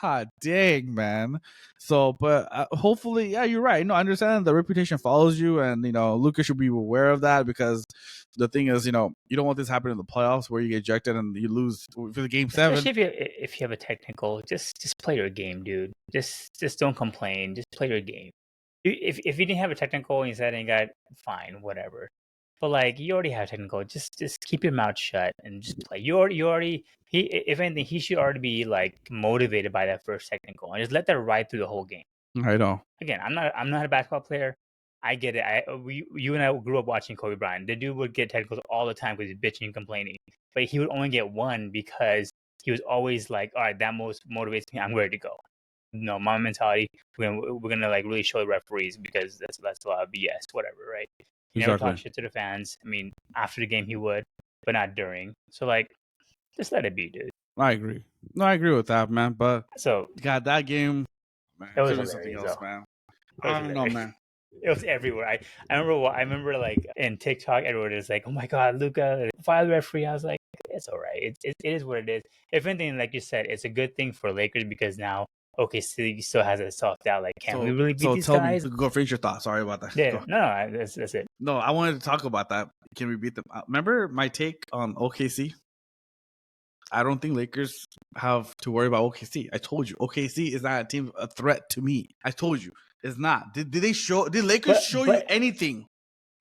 God dang, man. So, but hopefully, yeah, you're right. I understand the reputation follows you, and Luka should be aware of that because the thing is, you don't want this happening in the playoffs where you get ejected and you lose for the game 7. Especially if you have a technical, just play your game, dude. Just don't complain. Just play your game. If you didn't have a technical and you said you got fine, whatever. But like you already have technical, just keep your mouth shut and just play. You already if anything, he should already be like motivated by that first technical and just let that ride through the whole game. I know. Again, I'm not a basketball player. I get it. You and I grew up watching Kobe Bryant. The dude would get technicals all the time because he's bitching and complaining. But he would only get one because he was always like, all right, that most motivates me. I'm ready to go. No, my mentality. We're gonna like really show the referees because that's a lot of BS. Whatever, right? He never talked shit to the fans. I mean, after the game he would, but not during. So like, just let it be, dude. I agree. No, I agree with that, man. But God, that game, man, it was something else, man. I don't know, man. It was everywhere. I remember like in TikTok, everyone is like, "Oh my God, Luka, fire the referee." I was like, "It's all right. It is what it is." If anything, like you said, it's a good thing for Lakers because now OKC still has a soft out. Like, can we really beat these guys? Go finish your thoughts. Sorry about that. Yeah, no, that's it. No, I wanted to talk about that. Can we beat them? Remember my take on OKC? I don't think Lakers have to worry about OKC. I told you, OKC is not a threat to me. I told you. It's not. Did Lakers show you anything?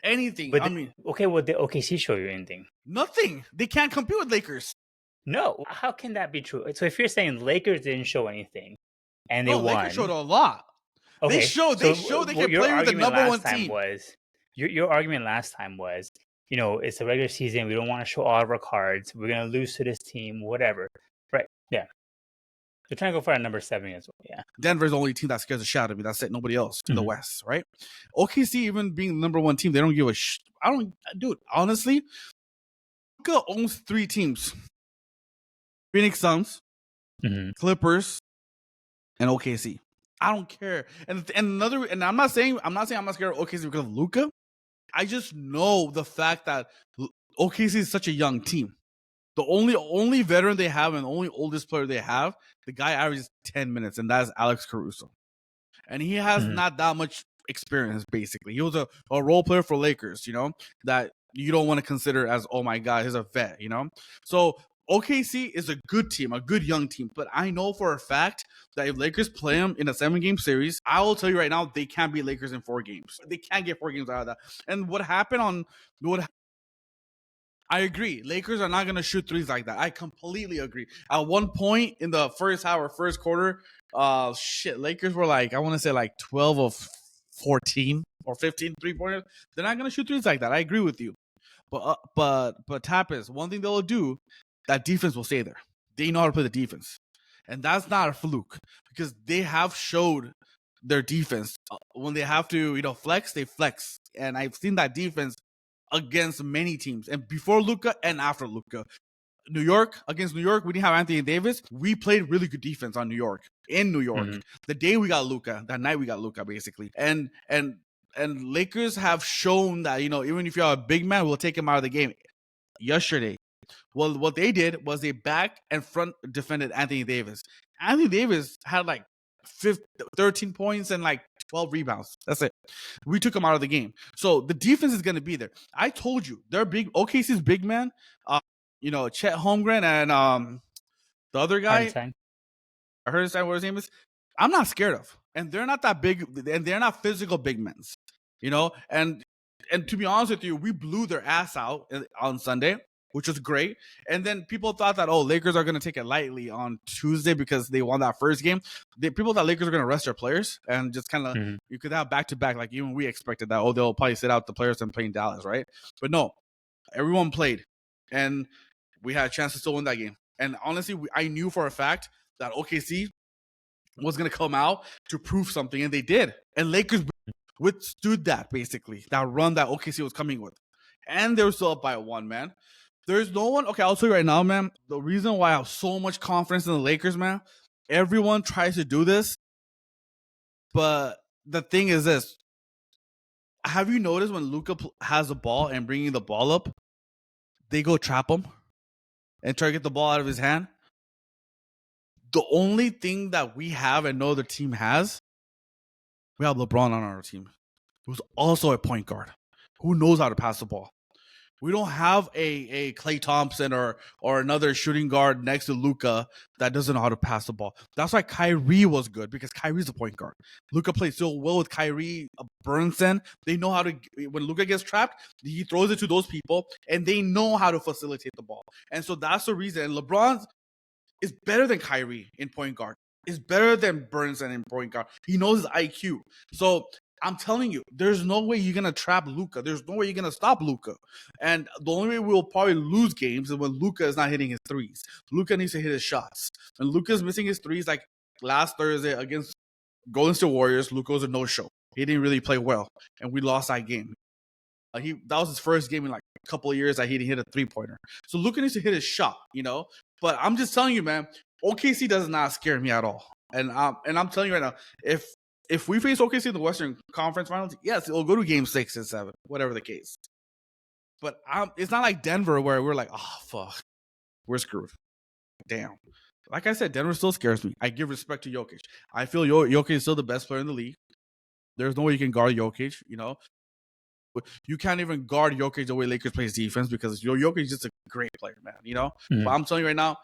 Anything? But okay, well, did OKC show you anything? Nothing. They can't compete with Lakers. No. How can that be true? So if you're saying Lakers didn't show anything and they won, Lakers showed a lot. Okay, they showed they can play with the number one team. Your argument last time was, it's a regular season. We don't want to show all of our cards. We're gonna lose to this team, whatever. Right? Yeah. They're trying to go for a number 7 as well. Yeah. Denver's the only team that scares the shit out of me. That's it. Nobody else in the West, right? OKC, even being the number 1 team, they don't give a shit. Dude, honestly, Luka owns 3 teams. Phoenix Suns, Clippers, and OKC. I don't care. And I'm not saying I'm not scared of OKC because of Luka. I just know the fact that OKC is such a young team. The only veteran they have and the only oldest player they have, the guy averages 10 minutes, and that's Alex Caruso. And he has not that much experience, basically. He was a role player for Lakers, that you don't want to consider as, oh my God, he's a vet, So OKC is a good team, a good young team. But I know for a fact that if Lakers play them in a 7-game series, I will tell you right now, they can't beat Lakers in 4 games. They can't get 4 games out of that. And I agree. Lakers are not going to shoot threes like that. I completely agree. At one point in the first half or first quarter, Lakers were like, I want to say like 12 of 14 or 15 3-pointers. They're not going to shoot threes like that. I agree with you. But Tapas, one thing they'll do, that defense will stay there. They know how to play the defense. And that's not a fluke because they have showed their defense. When they have to, flex, they flex. And I've seen that defense against many teams, and before Luka and after Luka. Against New York, we didn't have Anthony Davis. We played really good defense on New York. The day we got Luka, that night we got Luka, basically. And Lakers have shown that, even if you're a big man, we'll take him out of the game. Yesterday, Well, what they did was they back and front defended Anthony Davis. Anthony Davis had like 13 points and like 12 rebounds. That's it. We took him out of the game. So the defense is going to be there. I told you, they're big. OKC's big man, Chet Holmgren and the other guy, Hartenstein. I heard what his name is. I'm not scared of. And they're not that big, and they're not physical big men. And to be honest with you, we blew their ass out on Sunday, which was great. And then people thought that, Lakers are going to take it lightly on Tuesday because they won that first game. People thought Lakers are going to rest their players and just kind of, you could have back-to-back, like even we expected that, they'll probably sit out the players and play in Dallas, right? But no, everyone played, and we had a chance to still win that game. And honestly, I knew for a fact that OKC was going to come out to prove something, and they did. And Lakers withstood that, basically, that run that OKC was coming with. And they were still up by 1, man. There's no one. Okay, I'll tell you right now, man. The reason why I have so much confidence in the Lakers, man, everyone tries to do this. But the thing is this. Have you noticed when Luka has the ball and bringing the ball up, they go trap him and try to get the ball out of his hand? The only thing that we have and no other team has, we have LeBron on our team, who's also a point guard, who knows how to pass the ball. We don't have a Klay Thompson or another shooting guard next to Luka that doesn't know how to pass the ball. That's why Kyrie was good, because Kyrie's a point guard. Luka plays so well with Kyrie, Burnson. They know how to, when Luka gets trapped, he throws it to those people, and they know how to facilitate the ball. And so that's the reason. LeBron is better than Kyrie in point guard. Is better than Burnson in point guard. He knows his IQ. So I'm telling you, there's no way you're going to trap Luka. There's no way you're going to stop Luka. And the only way we'll probably lose games is when Luka is not hitting his threes. Luka needs to hit his shots. And Luka's missing his threes, like last Thursday against Golden State Warriors, Luka was a no-show. He didn't really play well, and we lost that game. That was his first game in like a couple of years that he didn't hit a three-pointer. So Luka needs to hit his shot, But I'm just telling you, man, OKC does not scare me at all. And I'm telling you right now, if we face OKC in the Western Conference Finals, yes, it'll go to Game 6 and 7, whatever the case. But it's not like Denver where we're like, oh, fuck, we're screwed. Damn. Like I said, Denver still scares me. I give respect to Jokic. I feel Jokic is still the best player in the league. There's no way you can guard Jokic, You can't even guard Jokic the way Lakers plays defense, because Jokic is just a great player, man, But I'm telling you right now,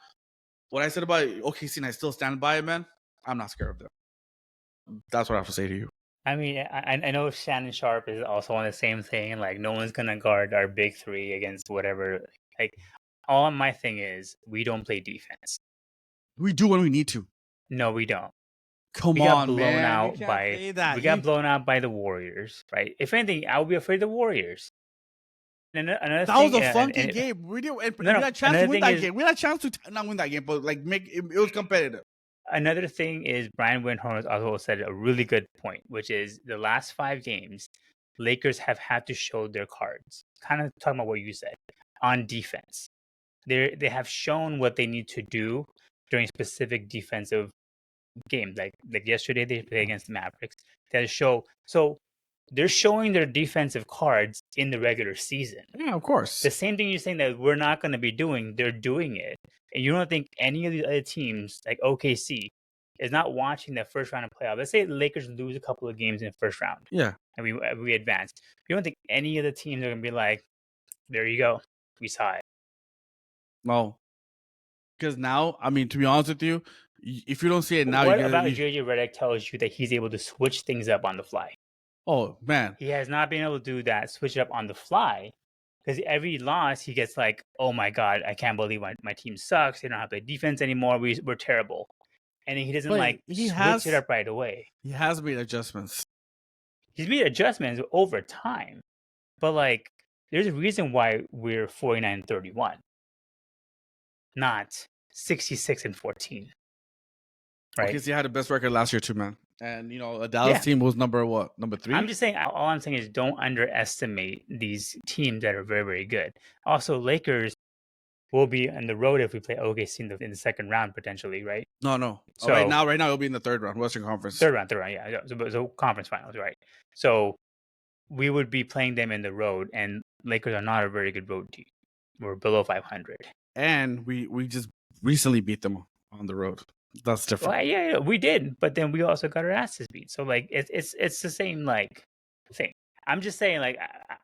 what I said about OKC, and I still stand by it, man, I'm not scared of them. That's what I have to say to you. I mean, I know Shannon Sharp is also on the same thing. Like, no one's going to guard our big three against whatever. Like, all my thing is, we don't play defense. We do when we need to. No, we don't. We got blown out by the Warriors, right? If anything, I would be afraid of the Warriors. That was a funky game. We had a chance to win that game. We had a chance to not win that game, but like it was competitive. Another thing is Brian Windhorst also said a really good point, which is the last 5 games, Lakers have had to show their cards. Kind of talking about what you said on defense. They have shown what they need to do during specific defensive games. Like yesterday, they played against the Mavericks. They show so. They're showing their defensive cards in the regular season. Yeah, of course. The same thing you're saying that we're not going to be doing, they're doing it. And you don't think any of the other teams, like OKC, is not watching the first round of playoff. Let's say the Lakers lose a couple of games in the first round. Yeah. And we advance. You don't think any of the teams are going to be like, there you go. We saw it. No. Because now, I mean, to be honest with you, if you don't see it now, what about JJ Redick tells you that he's able to switch things up on the fly? Oh, man. He has not been able to do that, switch it up on the fly. Because every loss, he gets like, oh my God, I can't believe my team sucks. They don't have to play defense anymore. We're terrible. And he doesn't switch it up right away. He has made adjustments. He's made adjustments over time. But like, there's a reason why we're 49-31. Not 66-14. Right? Because he had the best record last year too, man. And, a Dallas team was number 3? I'm just saying, all I'm saying is don't underestimate these teams that are very, very good. Also, Lakers will be on the road if we play OKC in the second round, potentially, right? No. So right now it'll be in the third round, Western Conference. Third round, yeah. So conference finals, right? So we would be playing them in the road, and Lakers are not a very good road team. We're below 500. And we just recently beat them on the road. That's different. Well, yeah, we did, but then we also got our asses beat. So like it's the same like thing. I'm just saying like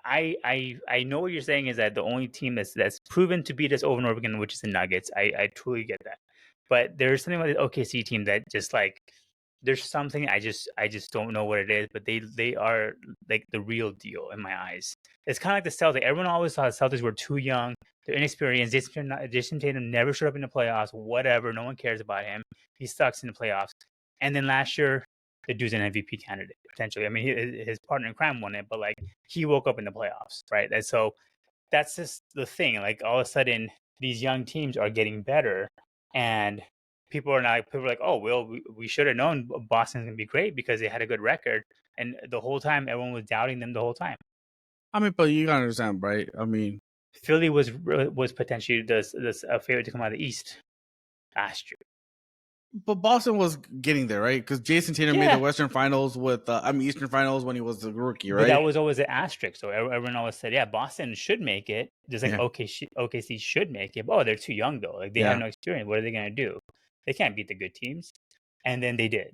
I know what you're saying is that the only team that's proven to beat us over and over again, which is the Nuggets. I truly get that, but there's something about the OKC team that just like there's something I just don't know what it is, but they are like the real deal in my eyes. It's kind of like the Celtics. Everyone always thought the Celtics were too young, they're inexperienced. Jason Tatum never showed up in the playoffs. Whatever, no one cares about him. He sucks in the playoffs. And then last year, the dude's an MVP candidate potentially. I mean, his partner in crime won it, but like he woke up in the playoffs, right? And so that's just the thing. Like all of a sudden, these young teams are getting better, and people are like, oh, well, we should have known Boston's gonna be great because they had a good record, and the whole time everyone was doubting them the whole time. I mean, but you gotta understand, right? I mean, Philly was potentially a favorite to come out of the East last year. but Boston was getting there, right? Because Jason Tatum made the Western Finals Eastern Finals when he was a rookie, right? But that was always an asterisk. So everyone always said, yeah, Boston should make it. Just like OKC should make it. But, they're too young though. Like they have no experience. What are they gonna do? They can't beat the good teams. And then they did.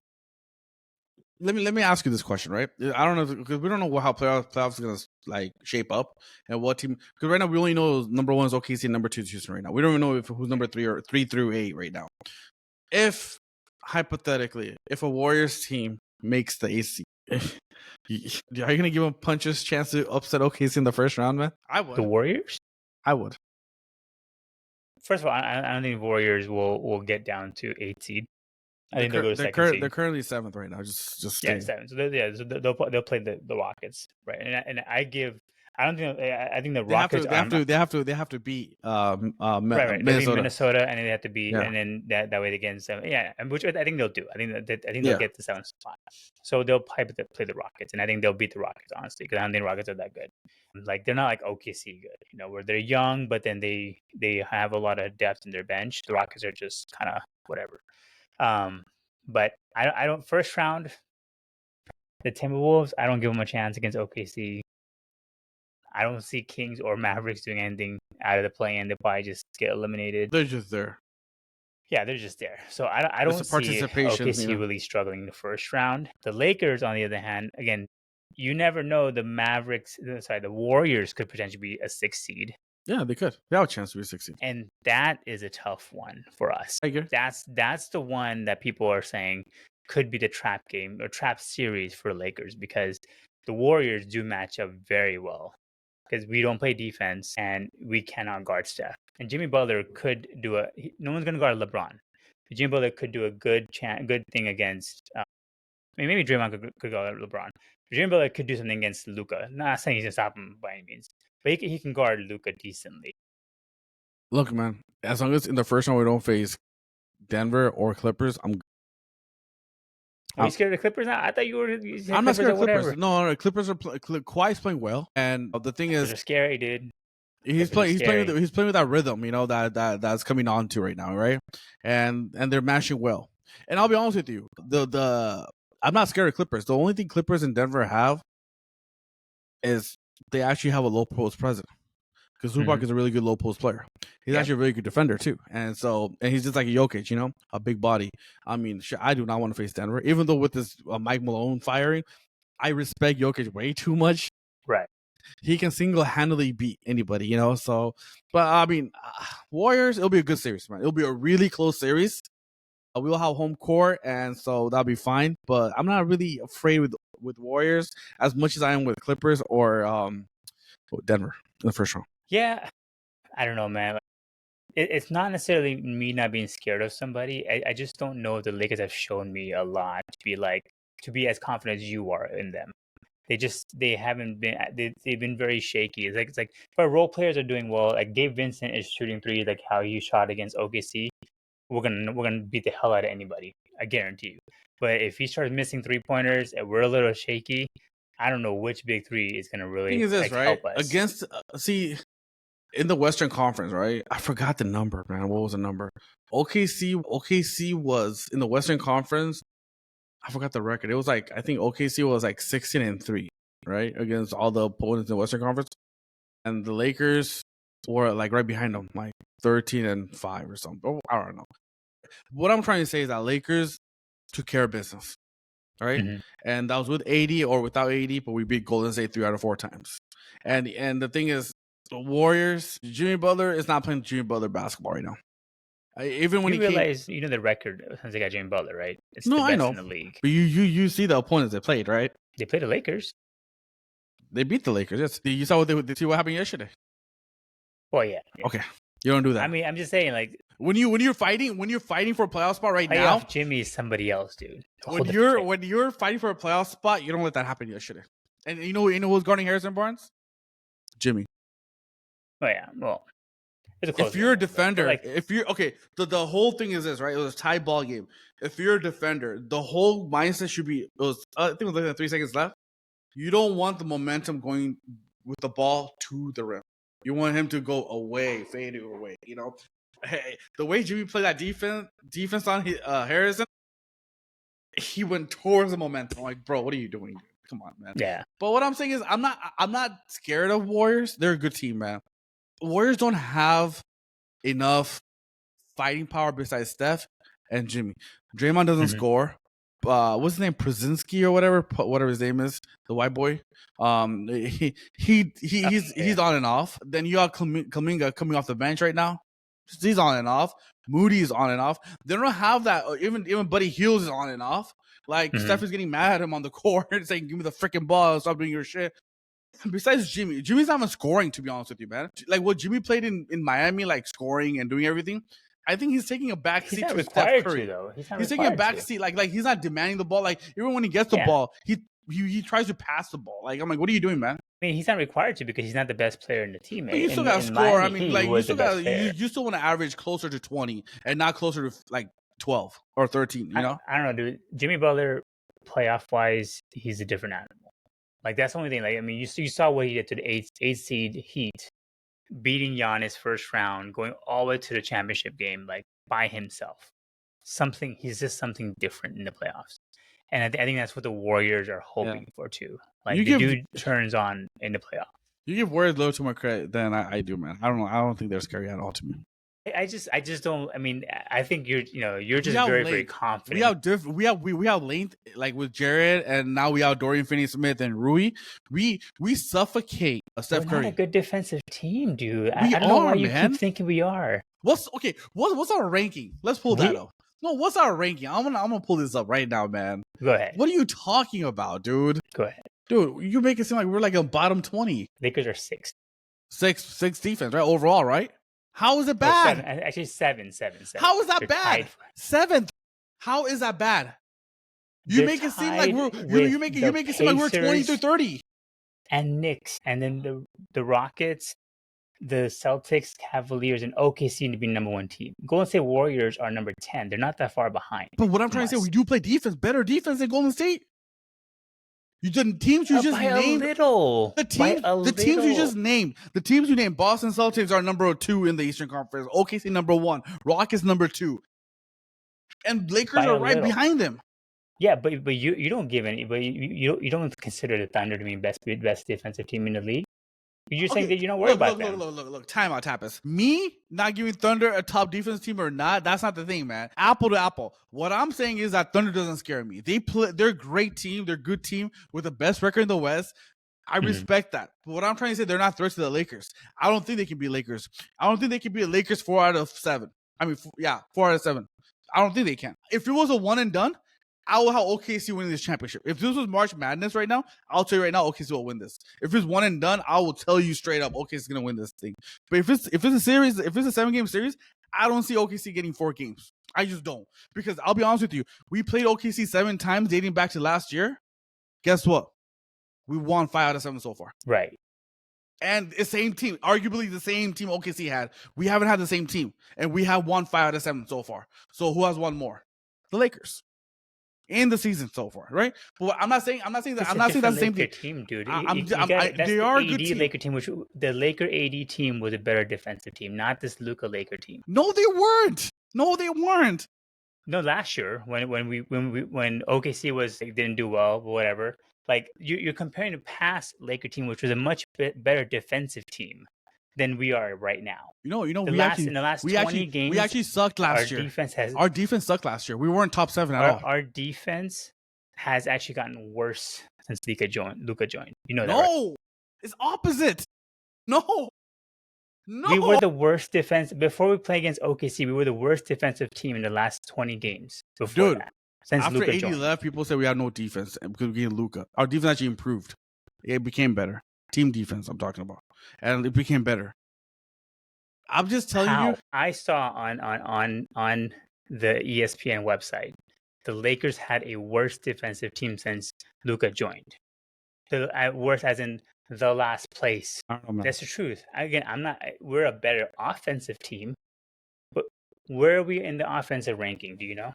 Let me ask you this question, right? I don't know because we don't know how playoffs is gonna like shape up and what team. Because right now we only know number 1 is OKC and number 2 is Houston right now. We don't even know who's number 3 or 3 through 8 right now. If hypothetically, if a Warriors team makes the AC, are you gonna give them Punch's chance to upset OKC in the first round, man? I would. The Warriors? I would. First of all, I don't think Warriors will get down to 8 seed. I think they'll go to second seed. They're currently 7th right now. Just 7th. So they'll play the Rockets, right? And I think the Rockets they have to beat right. Minnesota, and they have to beat, and then that way they get in 7. Yeah, and which I think they'll do. I think they'll get the 7th spot. So they'll probably play the Rockets, and I think they'll beat the Rockets honestly because I don't think the Rockets are that good. Like they're not like OKC good, where they're young, but then they have a lot of depth in their bench. The Rockets are just kind of whatever. But I don't first round. The Timberwolves, I don't give them a chance against OKC. I don't see Kings or Mavericks doing anything out of the play-in. They'll probably just get eliminated. They're just there. Yeah, they're just there. So I don't see OKC really struggling in the first round. The Lakers, on the other hand, again, you never know. The Warriors could potentially be a 6 seed. Yeah, they could. They have a chance to be 6 seed. And that is a tough one for us. I agree. That's the one that people are saying could be the trap game or trap series for Lakers because the Warriors do match up very well. Because we don't play defense and we cannot guard Steph. And Jimmy Butler could do no one's going to guard LeBron. But Jimmy Butler could do a good thing against. Maybe Draymond could guard LeBron. But Jimmy Butler could do something against Luka. Not saying he's going to stop him by any means, but he can guard Luka decently. Look, man, as long as in the first round we don't face Denver or Clippers, Are you scared of the Clippers now? I thought you were. I'm not scared of Clippers. No, Clippers are Kawhi's playing well, and the thing is, they're scary, dude. He's playing with that rhythm, that's coming on to right now, right? And they're matching well. And I'll be honest with you, I'm not scared of Clippers. The only thing Clippers and Denver have is they actually have a low post presence. Because Zubac is a really good low post player. He's actually a really good defender too, and he's just like a Jokic, a big body. I mean, I do not want to face Denver, even though with this Mike Malone firing, I respect Jokic way too much. Right, he can single handedly beat anybody, So, but I mean, Warriors, it'll be a good series, man. It'll be a really close series. We will have home court, and so that'll be fine. But I'm not really afraid with Warriors as much as I am with Clippers or Denver in the first round. Yeah, I don't know, man. It's not necessarily me not being scared of somebody. I just don't know if the Lakers have shown me a lot to be as confident as you are in them. They haven't been. They've been very shaky. It's like if our role players are doing well, like Gabe Vincent is shooting threes, like how he shot against OKC. We're gonna beat the hell out of anybody. I guarantee you. But if he starts missing 3-pointers and we're a little shaky, I don't know which big three is gonna really help us. Against in the Western Conference, right? I forgot the number, man. What was the number? OKC was in the Western Conference. I forgot the record. It was I think OKC was 16-3, right? Against all the opponents in the Western Conference. And the Lakers or like right behind them, like 13-5 or something. Oh, I don't know. What I'm trying to say is that Lakers took care of business. All right. Mhm. And that was with AD or without AD, but we beat Golden State 3 out of 4 times. And the thing is, the Warriors, Jimmy Butler is not playing Jimmy Butler basketball right now. Even when You he came, realize, you know the record since they got Jimmy Butler, right? It's the no, I best know, in the league. but you see the opponents they played, right? They play the Lakers. They beat the Lakers. Yes, you saw what they see what happened yesterday. Well, yeah. Okay, you don't do that. I mean, I'm just saying, like, when you're fighting for a playoff spot right now, Jimmy is somebody else, dude. When you're fighting for a playoff spot, you don't let that happen yesterday. And you know who's guarding Harrison Barnes? Jimmy. Oh yeah, well, if you're a defender, like, if you're okay, the whole thing is this, right? It was a tie ball game. If you're a defender, the whole mindset should be. It was I think it was less than 3 seconds left. You don't want the momentum going with the ball to the rim. You want him to go away, fade away. You know, hey, the way Jimmy played that defense on Harrison, he went towards the momentum. I'm like, bro, what are you doing? Come on, man. Yeah. But what I'm saying is, I'm not scared of Warriors. They're a good team, man. Warriors don't have enough fighting power besides Steph and Jimmy. Draymond doesn't score. What's his name? Przinski or whatever his name is, the white boy. He's on and off. Then you got Kuminga coming off the bench right now. He's on and off. Moody's on and off. They don't have that. Even Buddy Hield is on and off. Like Steph is getting mad at him on the court, saying, "Give me the freaking ball, stop doing your shit." Besides Jimmy's not even scoring, to be honest with you, man. Like what Jimmy played in Miami, like scoring and doing everything. I think he's taking a back seat to Steph Curry. He's taking a back seat, like he's not demanding the ball. Like even when he gets the ball, he tries to pass the ball. Like I'm like, what are you doing, man? I mean, he's not required to because he's not the best player in the team. But you still got to score. I mean, like you still want to average closer to 20 and not closer to like 12 or 13. You know? I don't know, dude. Jimmy Butler, playoff wise, he's a different animal. Like that's the only thing. Like I mean, you saw what he did to the eight seed Heat, beating Giannis first round, going all the way to the championship game, like by himself. He's just something different in the playoffs. And I think that's what the Warriors are hoping for too. Like dude turns on in the playoffs. You give Warriors a little too much credit than I do, man. I don't know. I don't think they're scary at all to me. I just don't. I mean, I think you're just very very confident. We have length, like with Jared, and now we have Dorian Finney-Smith and Rui. We suffocate a Steph Curry. Not a good defensive team, dude. I don't know why you keep thinking we are. What's our ranking? Let's pull that up. No, what's our ranking? I'm gonna pull this up right now, man. Go ahead. What are you talking about, dude? Go ahead. Dude, you make it seem like we're like a bottom 20. Lakers are 6. Six defense, right? Overall, right? How is it bad? Actually, seven. How is that bad? 7th. How is that bad? You make it seem like you make it seem like we're 20 through 30. And Knicks, and then the Rockets, the Celtics, Cavaliers, and OKC to be number 1 team. Golden State Warriors are number 10. They're not that far behind. But what I'm trying to say, we do play defense, better defense than Golden State. The teams you just named. The teams you just named. The teams you named. Boston Celtics are number 2 in the Eastern Conference. OKC number 1. Rockets number 2. And Lakers are right behind them. Yeah, but you don't give any. But you don't consider the Thunder to be best defensive team in the league. You're saying that you don't worry about them. Look. Time out, Tapas. Me not giving Thunder a top defense team or not, that's not the thing, man. Apple to apple. What I'm saying is that Thunder doesn't scare me. They're a great team. They're a good team with the best record in the West. I respect that. But what I'm trying to say, they're not threats to the Lakers. I don't think they can be Lakers. I don't think they can be a Lakers 4 out of 7. I mean, 4 out of 7. I don't think they can. If it was a one and done, I will have OKC winning this championship. If this was March Madness right now, I'll tell you right now, OKC will win this. If it's one and done, I will tell you straight up, OKC is gonna win this thing. But if it's a series, if it's a 7-game series, I don't see OKC getting 4 games. I just don't. Because I'll be honest with you, we played OKC 7 times dating back to last year. Guess what? We won 5 out of 7 so far. Right. And the same team, arguably the same team OKC had. We haven't had the same team, and we have won 5 out of 7 so far. So who has won more? The Lakers. In the season so far, right? But I'm not saying that's the same team, dude. They are a good team. Laker team, which the Laker AD team was a better defensive team, not this Luka Laker team. No, they weren't. No, last year when OKC was didn't do well, but whatever. Like you're comparing the past Laker team, which was a much better defensive team. than we are right now. In the we 20 games, we actually sucked last year. Our defense sucked last year. We weren't top 7 at all. Our defense has actually gotten worse since Luka joined. You know that, no, right? It's opposite. No. We were the worst defense before we played against OKC. We were the worst defensive team in the last 20 games before that. Since after Luka 80 joined. left, people said we had no defense because we gained Luka. Our defense actually improved. It became better. Team defense, I'm talking about, and it became better. I'm just telling you. I saw on the ESPN website, the Lakers had a worse defensive team since Luka joined. Worse as in the last place. I don't know, man. That's the truth. Again, we're a better offensive team, but where are we in the offensive ranking? Do you know?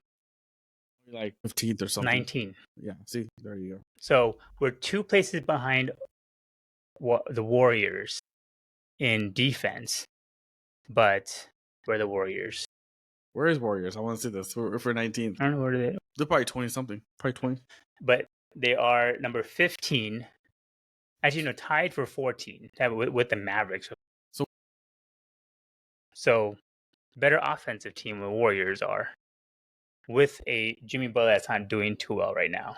Like 15th or something. 19. Yeah. See, there you go. So we're 2 places behind the Warriors in defense, but we're the Warriors. Where is Warriors? I want to see this. We're 19th. I don't know where they are. They're probably 20 something. Probably 20. But they are number 15. Actually, no, tied for 14 with the Mavericks. So better offensive team the Warriors are, with a Jimmy Butler that's not doing too well right now.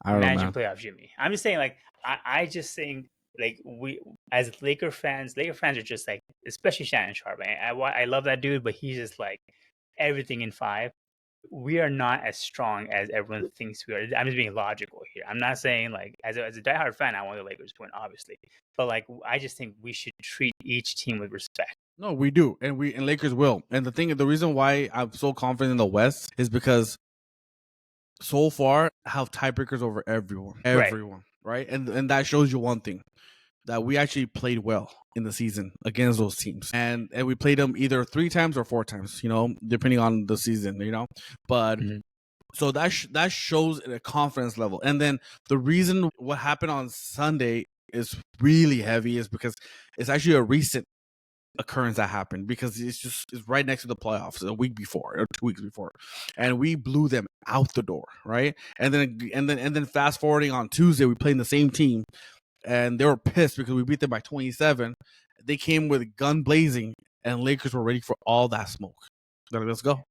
I don't Imagine know, playoff Jimmy. I'm just saying, like, I just think, like, we as Laker fans are just like, especially Shannon Sharp. I love that dude, but he's just like everything in 5. We are not as strong as everyone thinks we are. I'm just being logical here. I'm not saying, like, as a diehard fan, I want the Lakers to win, obviously, but like, I just think we should treat each team with respect. No, we do, and Lakers will. And the reason why I'm so confident in the West is because so far I have tiebreakers over everyone, right? And that shows you one thing, that we actually played well in the season against those teams, and we played them either 3 times or 4 times, depending on the season, But so that shows a confidence level. And then the reason what happened on Sunday is really heavy is because it's actually a recent occurrence that happened, because it's right next to the playoffs a week before or 2 weeks before, and we blew them out the door, right? And then fast forwarding on Tuesday, we played in the same team, and they were pissed because we beat them by 27. They came with gun blazing, and Lakers were ready for all that smoke. They're like, let's go.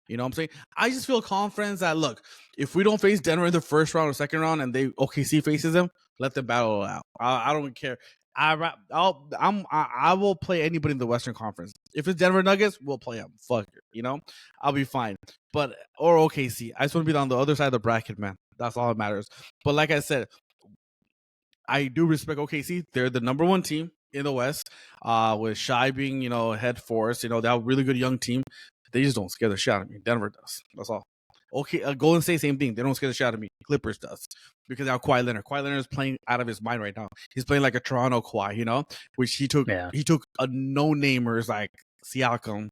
You know what I'm saying? I just feel confidence that, look, if we don't face Denver in the first round or second round, and OKC faces them, let them battle it out. I don't care. I will play anybody in the Western Conference. If it's Denver Nuggets, we'll play them. Fuck it, I'll be fine. Or OKC. I just want to be on the other side of the bracket, man. That's all that matters. But like I said, I do respect OKC. They're the number 1 team in the West. With Shai being, head force, that really good young team. They just don't scare the shit out of me. Denver does. That's all. Okay, Golden State, same thing. They don't scare the shit out of me. Clippers does, because they have Kawhi Leonard. Kawhi Leonard is playing out of his mind right now. He's playing like a Toronto Kawhi, which he took. Yeah. He took no-namers like Siakam,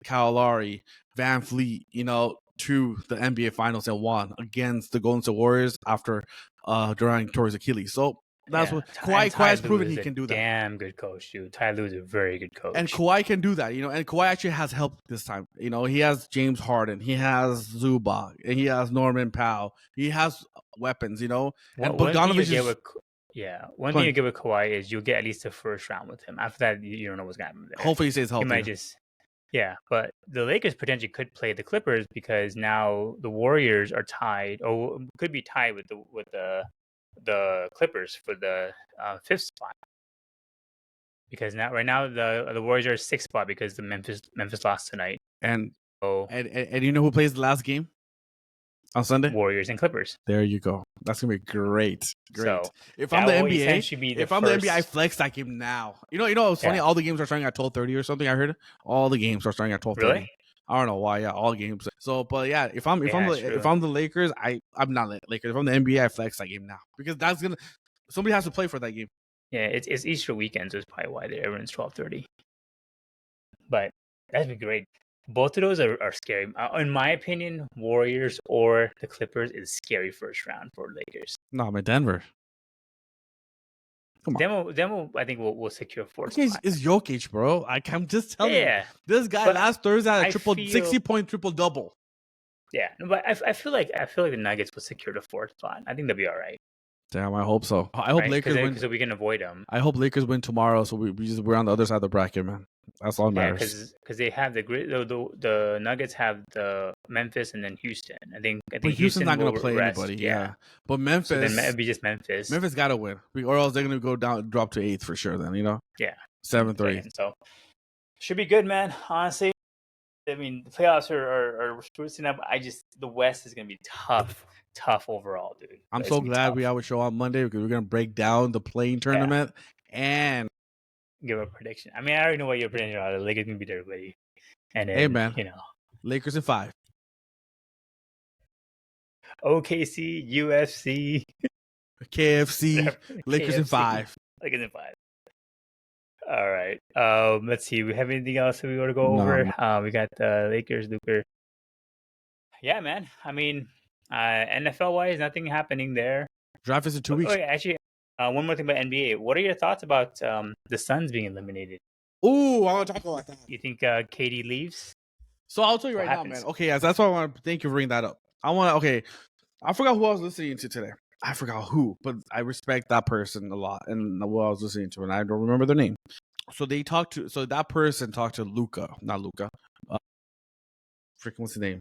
Kyle Lowry, Van Fleet, to the NBA Finals and won against the Golden State Warriors after Durant tore his Achilles. So that's what Kawhi has proven he can do that. Damn good coach, dude. Ty Lue's a very good coach. And Kawhi can do that, and Kawhi actually has help this time. He has James Harden, he has Zubac, and he has Norman Powell. He has weapons, and Bogdanovich is... One thing you get with Kawhi is you'll get at least the first round with him. After that, you don't know what's going to happen there. Hopefully he stays healthy. He might just... Yeah, but the Lakers potentially could play the Clippers, because now the Warriors are tied, or could be tied with the Clippers for the 5th spot, because right now the Warriors are 6th spot because the Memphis lost tonight. And you know who plays the last game on Sunday? Warriors and Clippers. There you go. That's gonna be great. So, if I'm the NBA, I flex that game now. It's funny. All the games are starting at 12:30 or something. I heard all the games are starting at 12:30. Really? I don't know why. Yeah, all games. So, but yeah, if I'm the Lakers, I'm not Lakers. If I'm the NBA, I flex that game now, because somebody has to play for that game. Yeah, it's Easter weekend, so it's probably why everyone's 12:30. But that'd be great. Both of those are scary. In my opinion, Warriors or the Clippers is scary first round for Lakers. No, I'm in Denver. Come on. Then I think we'll secure 4th spot. It's Jokic, bro. I'm just telling you. This guy last Thursday had a 60-point triple-double. Yeah, but I feel like the Nuggets will secure the 4th spot. I think they'll be all right. Damn, I hope so. I hope right? Lakers win. So we can avoid them. I hope Lakers win tomorrow, so we're on the other side of the bracket, man. That's all that Yeah, matters. because they have the Nuggets have the Memphis and then Houston. I think But Houston's Houston not gonna will play rest. anybody. Yeah. Yeah. But So then Memphis, it'd be just Memphis. Memphis gotta win, or else they're gonna go down, drop to 8th for sure. Then Yeah. 7th or 8th. So should be good, man. Honestly, I mean the playoffs are sprucing up. The West is gonna be tough overall, dude. I'm so glad we have a show on Monday because we're gonna break down the playing tournament and give a prediction. I mean, I already know what your prediction are. The Lakers gonna beat everybody, and then hey man, Lakers in 5. OKC, UFC, KFC, Lakers in 5. Lakers in 5. All right. Let's see. We have anything else that we want to go over? We got the Lakers, Luka. Yeah, man. I mean, NFL wise, nothing happening there. Draft is in 2 weeks. Actually, one more thing about NBA. What are your thoughts about the Suns being eliminated? Ooh, I want to talk about that. You think KD leaves? So I'll tell you right now, man. Okay, yes, that's why I want to thank you for bringing that up. I forgot who I was listening to today. I forgot who, but I respect that person a lot and what I was listening to, and I don't remember their name. So that person talked to Luka, not Luka. What's his name?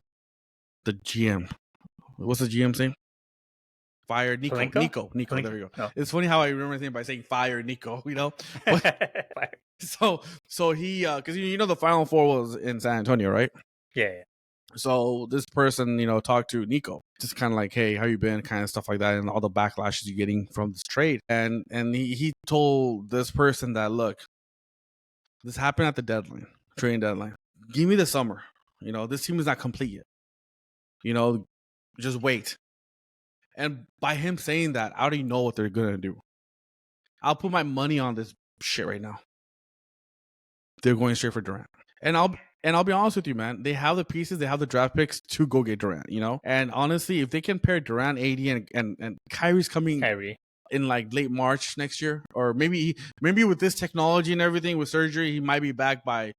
The GM. What's the GM's name? Fire Nico. Nico. There we go. Oh. It's funny how I remember his name by saying Fire Nico, But, so he, because the Final Four was in San Antonio, right? Yeah. So this person, talked to Nico, just kind of like, hey, how you been? Kind of stuff like that, and all the backlashes you're getting from this trade. And he told this person that, look, this happened at the trading deadline. Give me the summer. This team is not complete yet. Just wait. And by him saying that, I already know what they're gonna do. I'll put my money on this shit right now. They're going straight for Durant. And I'll be honest with you, man. They have the pieces, they have the draft picks to go get Durant, And honestly, if they can pair Durant, AD, and Kyrie's coming in like late March next year, or maybe with this technology and everything with surgery, he might be back by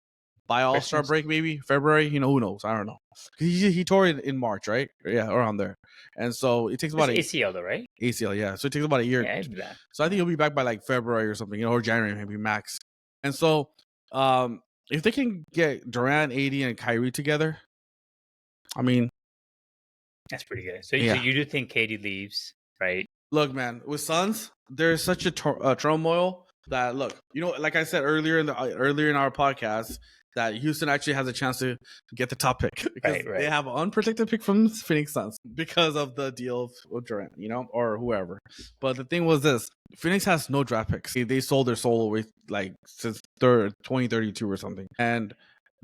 All-Star break, maybe February. Who knows? I don't know. He tore it in March, right? Yeah, around there. And so it takes about ACL though, right? ACL, yeah. So it takes about a year. Yeah, so I think he'll be back by like February or something, or January maybe max. And so, if they can get Durant, AD, and Kyrie together, I mean, that's pretty good. So you do think KD leaves, right? Look, man, with Suns, there's such a turmoil that like I said earlier in our podcast, that Houston actually has a chance to get the top pick because they have an unprotected pick from Phoenix Suns because of the deal with Durant, or whoever. But the thing was this: Phoenix has no draft picks. They sold their soul away since 2032 or something, and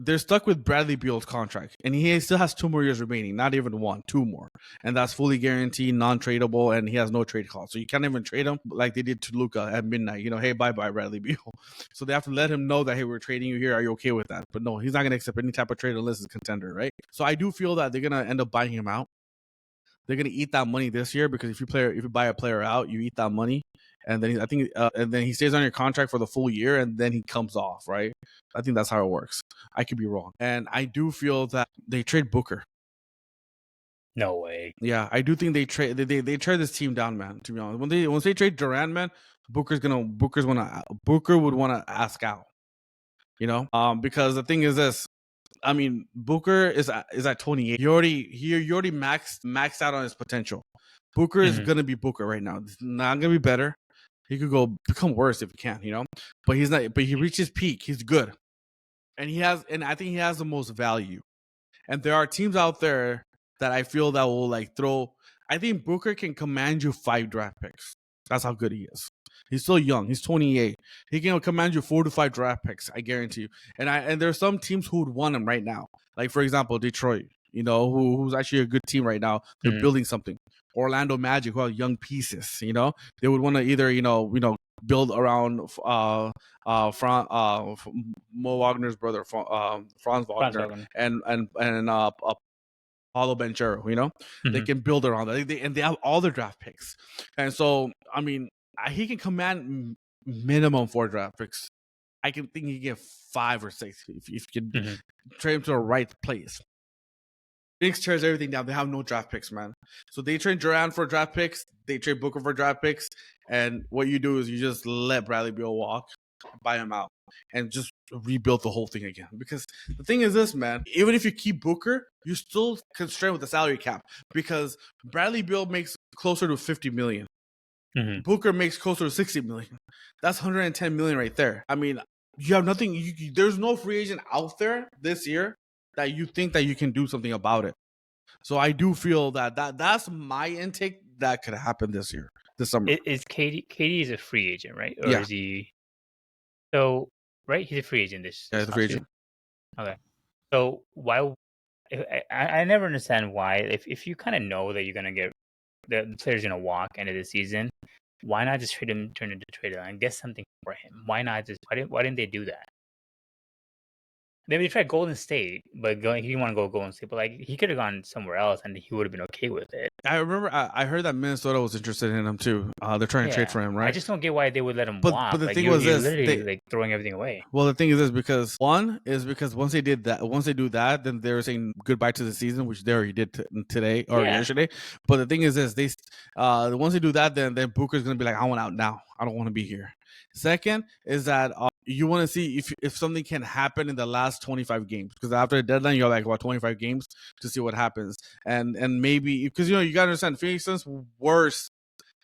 they're stuck with Bradley Beal's contract, and he still has 2 more years remaining. Not even 1, 2 more, and that's fully guaranteed, non-tradable, and he has no trade clause. So you can't even trade him like they did to Luka at midnight. Hey, bye, Bradley Beal. So they have to let him know that, hey, we're trading you here. Are you okay with that? But no, he's not going to accept any type of trade unless it's a contender, right? So I do feel that they're going to end up buying him out. They're going to eat that money this year because if you buy a player out, you eat that money. And then and then he stays on your contract for the full year, and then he comes off, right? I think that's how it works. I could be wrong, and I do feel that they trade Booker. No way. Yeah, I do think they trade this team down, man. To be honest, once they trade Durant, man, Booker would want to ask out. Because the thing is this. I mean, Booker is at 28. He already maxed out on his potential. Booker is gonna be Booker right now. It's not gonna be better. He could become worse if he can, But he's not. But he reached his peak. He's good, and I think he has the most value. And there are teams out there that I feel that will throw. I think Booker can command you 5 draft picks. That's how good he is. He's still young. He's 28. He can command you 4 to 5 draft picks. I guarantee you. And there are some teams who would want him right now. Like for example, Detroit. Who's actually a good team right now. They're building something. Orlando Magic, who have young pieces. They would want to either build around Mo Wagner's brother, Franz Wagner, and Paulo Banchero. They can build around that. They have all their draft picks, and so I mean, he can command minimum 4 draft picks. I can think he can get 5 or 6 if you can trade him to the right place. Phoenix tears everything down. They have no draft picks, man. So they trade Durant for draft picks. They trade Booker for draft picks. And what you do is you just let Bradley Beal walk, buy him out, and just rebuild the whole thing again. Because the thing is this, man, even if you keep Booker, you're still constrained with the salary cap because Bradley Beal makes closer to $50 million. Mm-hmm. Booker makes closer to $60 million. That's $110 million right there. I mean, you have nothing. There's no free agent out there this year that you think that you can do something about it. So I do feel that's my intake that could happen this year, this summer. Is KD is a free agent, right? Or Yeah. is he? So right, he's a free agent. This Yeah, the free agent. Okay. So why? I never understand why. If you kind of know that you're gonna get the player's gonna walk end of the season, why not just trade him, turn into trade and get something for him? Why not just why didn't they do that? Maybe they tried Golden State, but he didn't want to go Golden State. But like he could have gone somewhere else, and he would have been okay with it. I remember I heard that Minnesota was interested in him too. They're trying to trade for him, right? I just don't get why they would let him walk. But the like, thing was this: literally like throwing everything away. Well, the thing is this because once they do that, then they're saying goodbye to the season, which they already did today or yesterday. But the thing is this: once they do that, then Booker's gonna be like, I want out now. I don't want to be here. Second is that you want to see if something can happen in the last 25 games because after the deadline you have like about 25 games to see what happens and maybe because you gotta understand Phoenix is worse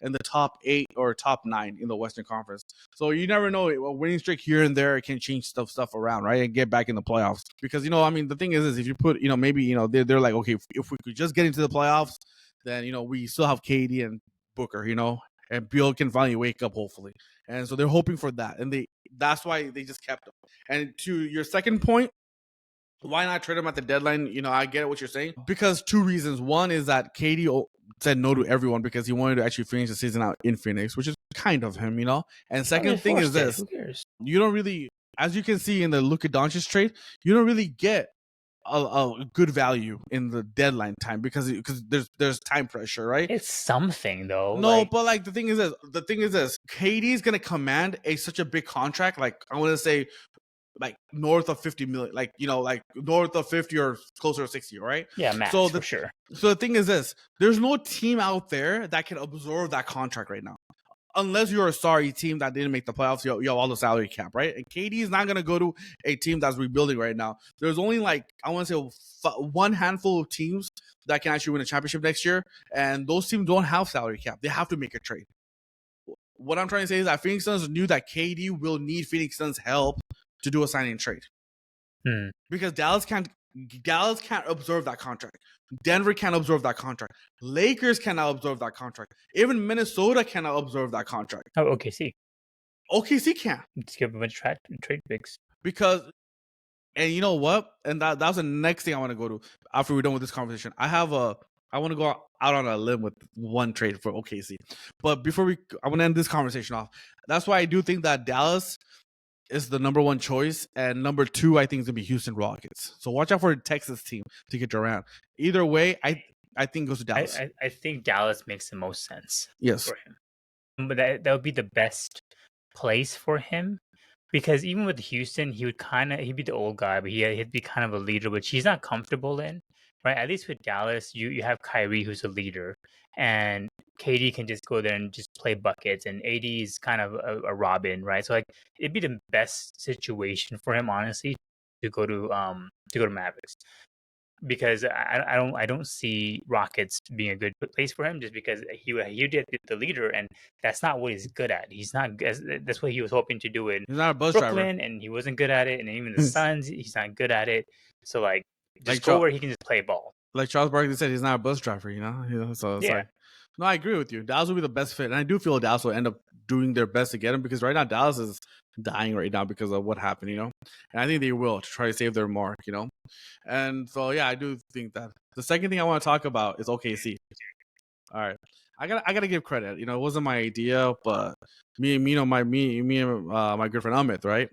in the top 8 or top 9 in the Western Conference, so you never know. A winning streak here and there can change stuff around, right, and get back in the playoffs because I mean the thing is if you put maybe they're like, okay, if we could just get into the playoffs, then we still have KD and Booker, and Beal can finally wake up hopefully. And so they're hoping for that. And that's why they just kept him. And to your second point, why not trade him at the deadline? I get what you're saying. Because 2 reasons. One is that KD said no to everyone because he wanted to actually finish the season out in Phoenix, which is kind of him, And second thing is this. Who cares? You don't really, as you can see in the Luka Doncic trade, you don't really get a good value in the deadline time because there's time pressure, right? It's something though. No, but like the thing is this: KD is gonna command such a big contract. Like I want to say, like north of 50 million, like like north of 50 or closer to 60, right? Yeah, max for sure. So the thing is this: there's no team out there that can absorb that contract right now. Unless you're a sorry team that didn't make the playoffs, you have all the salary cap, right? And KD is not going to go to a team that's rebuilding right now. There's only like, I want to say one handful of teams that can actually win a championship next year. And those teams don't have salary cap. They have to make a trade. What I'm trying to say is that Phoenix Suns knew that KD will need Phoenix Suns help to do a signing trade. Because Dallas can't absorb that contract. Denver can't absorb that contract. Lakers cannot absorb that contract. Even Minnesota cannot absorb that contract. Oh, OKC can. Just give a bunch of trade picks. Because, and you know what? And that was the next thing I want to go to after we're done with this conversation. I want to go out on a limb with one trade for OKC. But before I want to end this conversation off. That's why I do think that Dallas is the number 1 choice, and number 2 I think is gonna be Houston Rockets. So watch out for the Texas team to get Durant. Either way, I think it goes to Dallas. I think Dallas makes the most sense. Yes, for him, but that would be the best place for him because even with Houston, he'd be the old guy, but he'd be kind of a leader, which he's not comfortable in, right? At least with Dallas, you have Kyrie who's a leader, and KD can just go there and just play buckets, and AD is kind of a Robin, right? So like it'd be the best situation for him, honestly, to go to Mavericks, because I don't see Rockets being a good place for him just because he did the leader, and that's not what he's good at. He's not. That's what he was hoping to do in Brooklyn, and he wasn't good at it. And even the Suns, he's not good at it. So like, just go where he can just play ball. Like Charles Barkley said, he's not a bus driver, So it's like, no, I agree with you. Dallas will be the best fit, and I do feel Dallas will end up doing their best to get him because right now Dallas is dying right now because of what happened, and I think they will to try to save their mark, and so yeah, I do think that. The second thing I want to talk about is OKC. All right, I gotta give credit. It wasn't my idea, but me and my girlfriend Amit, right?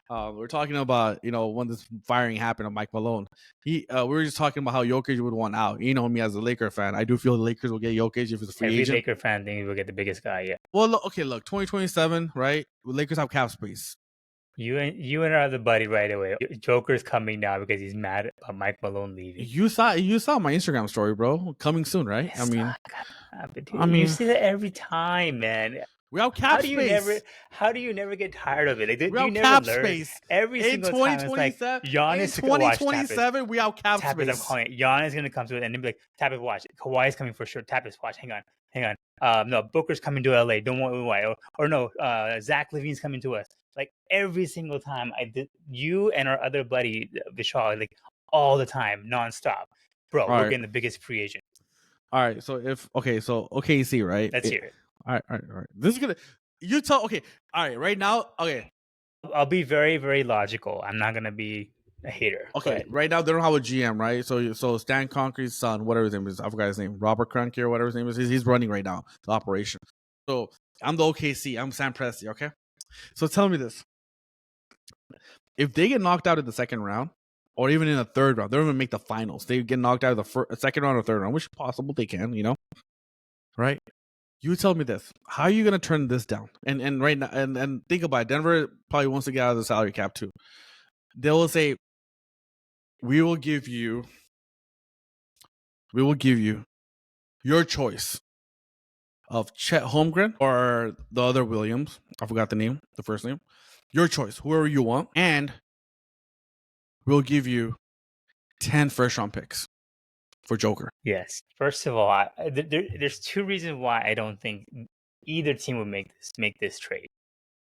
We're talking about when this firing happened of Mike Malone. We were just talking about how Jokic would want out. Me as a Laker fan, I do feel the Lakers will get Jokic if it's a free agent. Every Laker fan thinks we'll get the biggest guy. Yeah. Well, look, 2027, right? Lakers have cap space. You and our other buddy right away. Joker's coming now because he's mad about Mike Malone leaving. You saw my Instagram story, bro. Coming soon, right? It's not gonna happen. I You mean, see that every time, man. we have cap space. How do you never get tired of it? Like, We do you have never cap learn? space. Every In single time it's like 2027, Giannis in could watch 2027, we have cap Tapas, I'm space. calling it. Giannis is gonna come to it and then be like, Tapas, watch. Kawhi's coming for sure. Tapas, watch. Hang on. No, Booker's coming to LA. Don't worry why. Or no, Zach Levine's coming to us. Like every single time I did, you and our other buddy Vishal, like all the time, nonstop. Bro, we're getting the biggest free agent. All right, so OKC, right? Let's hear it. All right. This is gonna okay. All right, right now, okay. I'll be very, very logical. I'm not gonna be a hater. Okay, right now they don't have a GM, right? So Stan Kroenke's son, whatever his name is, I forgot his name, Robert Kroenke or whatever his name is, he's running right now the operation. So I'm the OKC, I'm Sam Presti, okay? So tell me this: if they get knocked out in the second round, or even in the third round, they don't even make the finals. They get knocked out of the second round or third round, which is possible they can, right? You tell me this: how are you gonna turn this down? And right now, and think about it. Denver probably wants to get out of the salary cap too. They will say, we will give you your choice of Chet Holmgren or the other Williams. I forgot the first name. Your choice, whoever you want, and we'll give you 10 first-round picks for Joker. Yes. First of all, there's two reasons why I don't think either team would make this trade.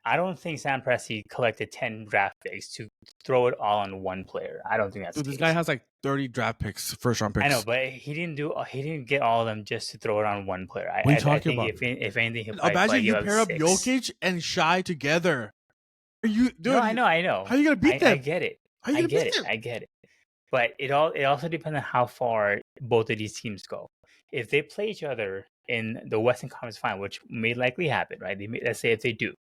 I don't think Sam Presti collected 10 draft picks to throw it all on one player. I don't think that's. Dude, this guy has like 30 draft picks, first-round picks. I know, but he didn't get all of them just to throw it on one player. What are you talking about? If anything, he'll imagine you pair up 6. Jokic and Shai together. Dude, no, I know. How are you gonna beat them? I get it. I get it. But it also depends on how far both of these teams go. If they play each other in the Western Conference Final, which may likely happen, right? Let's say if they do,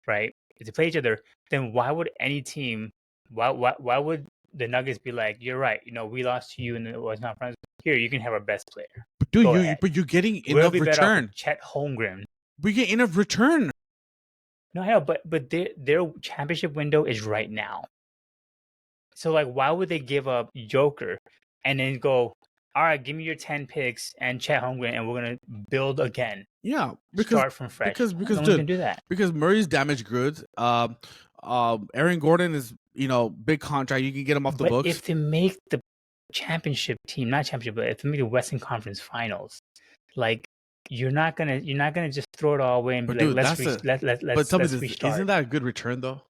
right? If they play each other, then why would any team? Why would the Nuggets be like, you're right? We lost to you in the Western Conference. Here, you can have our best player. But you're getting enough return. Chet Holmgren. We get enough return. No, I know, but their championship window is right now. So, like, why would they give up Joker and then go, all right, give me your 10 picks and Chet Holmgren, and we're going to build again? Yeah, start from fresh. Because no one can do that. Because Murray's damaged goods. Aaron Gordon is, big contract. You can get him off the books. If they make the championship team, not championship, but if they make the Western Conference Finals, like, you're not gonna just throw it all away and be like, let's restart. Isn't that a good return though?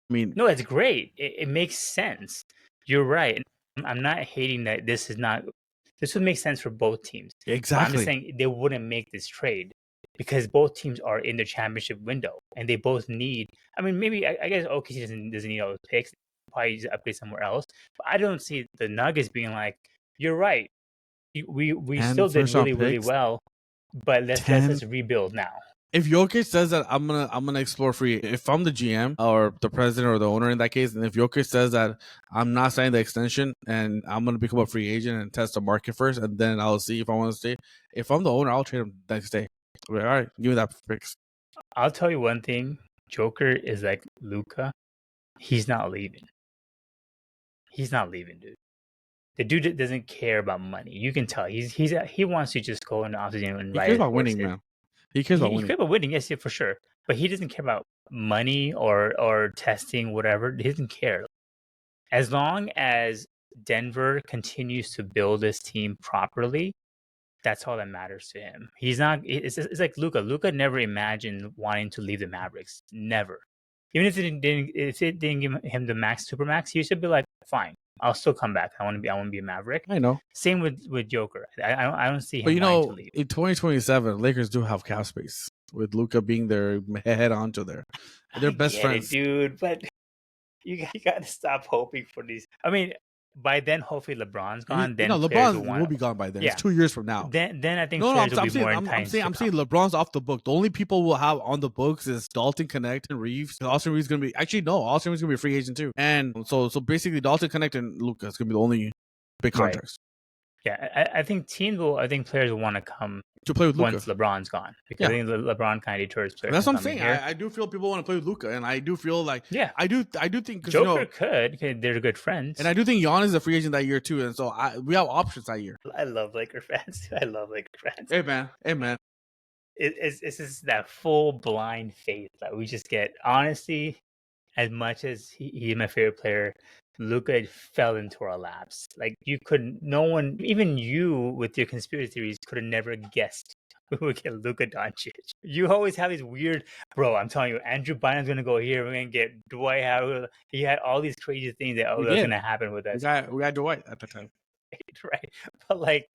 I mean, no, it's great. It makes sense. You're right. I'm not hating that. This would make sense for both teams. Exactly. I'm just saying they wouldn't make this trade because both teams are in their championship window and they both need. I mean, maybe I guess OKC doesn't need all those picks. Probably just upgrade somewhere else. But I don't see the Nuggets being like, "You're right. We still did really well, but let's rebuild now." If Jokic says that I'm gonna explore free, if I'm the GM or the president or the owner in that case, and if Jokic says that I'm not signing the extension and I'm gonna become a free agent and test the market first, and then I'll see if I want to stay. If I'm the owner, I'll trade him next day. All right, give me that picks. I'll tell you one thing: Joker is like Luka. He's not leaving. He's not leaving, dude. The dude doesn't care about money. You can tell. He wants to just go in the offseason and ride. He cares about winning, man. He cares about winning. He cares about winning, yes, yeah, for sure. But he doesn't care about money or testing, whatever. He doesn't care. As long as Denver continues to build this team properly, that's all that matters to him. He's not. It's like Luka. Luka never imagined wanting to leave the Mavericks. Never. Even if it didn't give him the supermax, he should be like, fine, I'll still come back. I want to be a Maverick. I know. Same with Joker. I don't see him. But to leave. In 2027, Lakers do have cap space with Luka being their head onto there. They're best friends, dude. But you got to stop hoping for these. I mean, by then, hopefully LeBron's gone. Then LeBron will be gone by then. Yeah. It's 2 years from now. Then I think I'm saying LeBron's off the book. The only people we'll have on the books is Dalton Connect and Reeves. Austin Reeves gonna be Austin Reeves gonna be a free agent too. And so basically Dalton Connect and Luka is gonna be the only big contracts. Yeah, I think players will want to come to play with Luka. once LeBron's gone, because I think LeBron kind of deters players. That's from what I'm coming saying. here. I do feel people want to play with Luka, and I do feel like Yeah, I do think because Joker could. They're good friends, and I do think Giannis is a free agent that year too, and so we have options that year. I love Laker fans. I love Laker fans. Hey man. It's just that full blind faith that we just get. Honestly, as much as he's my favorite player, Luka fell into our laps. Like, no one, even you with your conspiracy theories, could have never guessed we would get Luka Doncic. You always have these weird, bro. I'm telling you, Andrew Bynum's gonna go here. We're gonna get Dwight Howard. He had all these crazy things that was gonna happen with us. We got Dwight at the time, right? But like,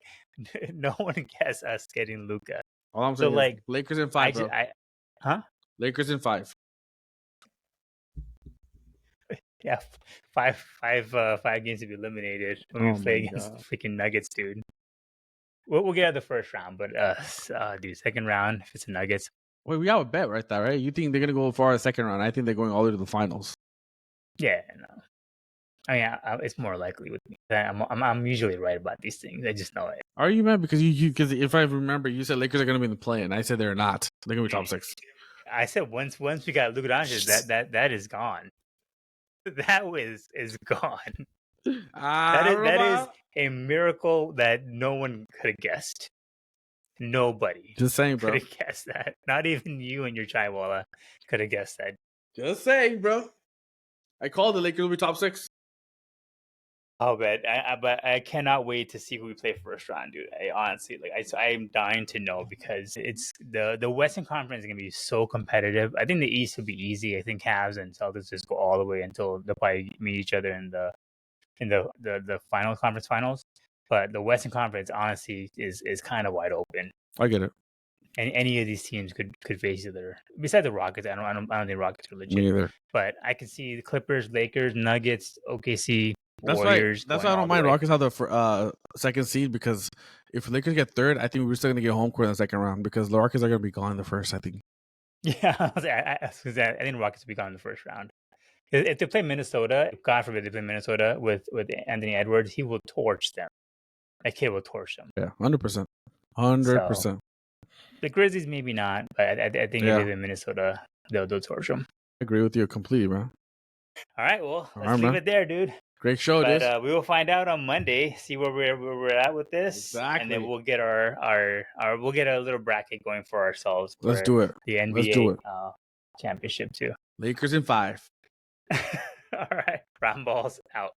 no one guessed us getting Luka. All I'm saying is Lakers in 5, bro. Lakers in 5. Yeah, five games to be eliminated when we play against the freaking Nuggets, dude. We'll get out of the first round, but dude, second round if it's the Nuggets. Wait, we have a bet right there, right? You think they're gonna go far as second round? I think they're going all the way to the finals. Yeah, no. I mean, it's more likely with me. I'm usually right about these things. I just know it. Are you, man? Because because if I remember, you said Lakers are gonna be in the play, and I said they're not. They're gonna be top 6. I said once we got Luka Doncic, that is gone. That is gone. That is a miracle that no one could have guessed. Nobody. Just saying, bro. Could have guessed that. Not even you and your Chaiwala could have guessed that. Just saying, bro. I called the Lakers will be top 6. Oh, but I cannot wait to see who we play first round, dude. Honestly, I'm dying to know, because it's the Western Conference is gonna be so competitive. I think the East will be easy. I think Cavs and Celtics just go all the way until they'll probably meet each other in the final conference finals. But the Western Conference, honestly, is kind of wide open. I get it. And any of these teams could face each other. Besides the Rockets, I don't think Rockets are legit. Me either. But I can see the Clippers, Lakers, Nuggets, OKC. That's Warriors. That's why I don't mind Rockets have the second seed, because if Lakers get third, I think we're still gonna get home court in the second round, because the Rockets are gonna be gone in the first. I think. Yeah, I think Rockets will be gone in the first round. If they play Minnesota, God forbid they play Minnesota with Anthony Edwards, he will torch them. That kid will torch them. Yeah, 100%, 100%. The Grizzlies maybe not, but I think if they play Minnesota, they'll torch them. I agree with you completely, bro. All right, well, let's leave it there, dude. Great show, dude. We will find out on Monday, see where we're at with this, exactly. And then we'll get we'll get a little bracket going for ourselves. Let's do it. The NBA championship too. Lakers in 5. All right, Brown Balls out.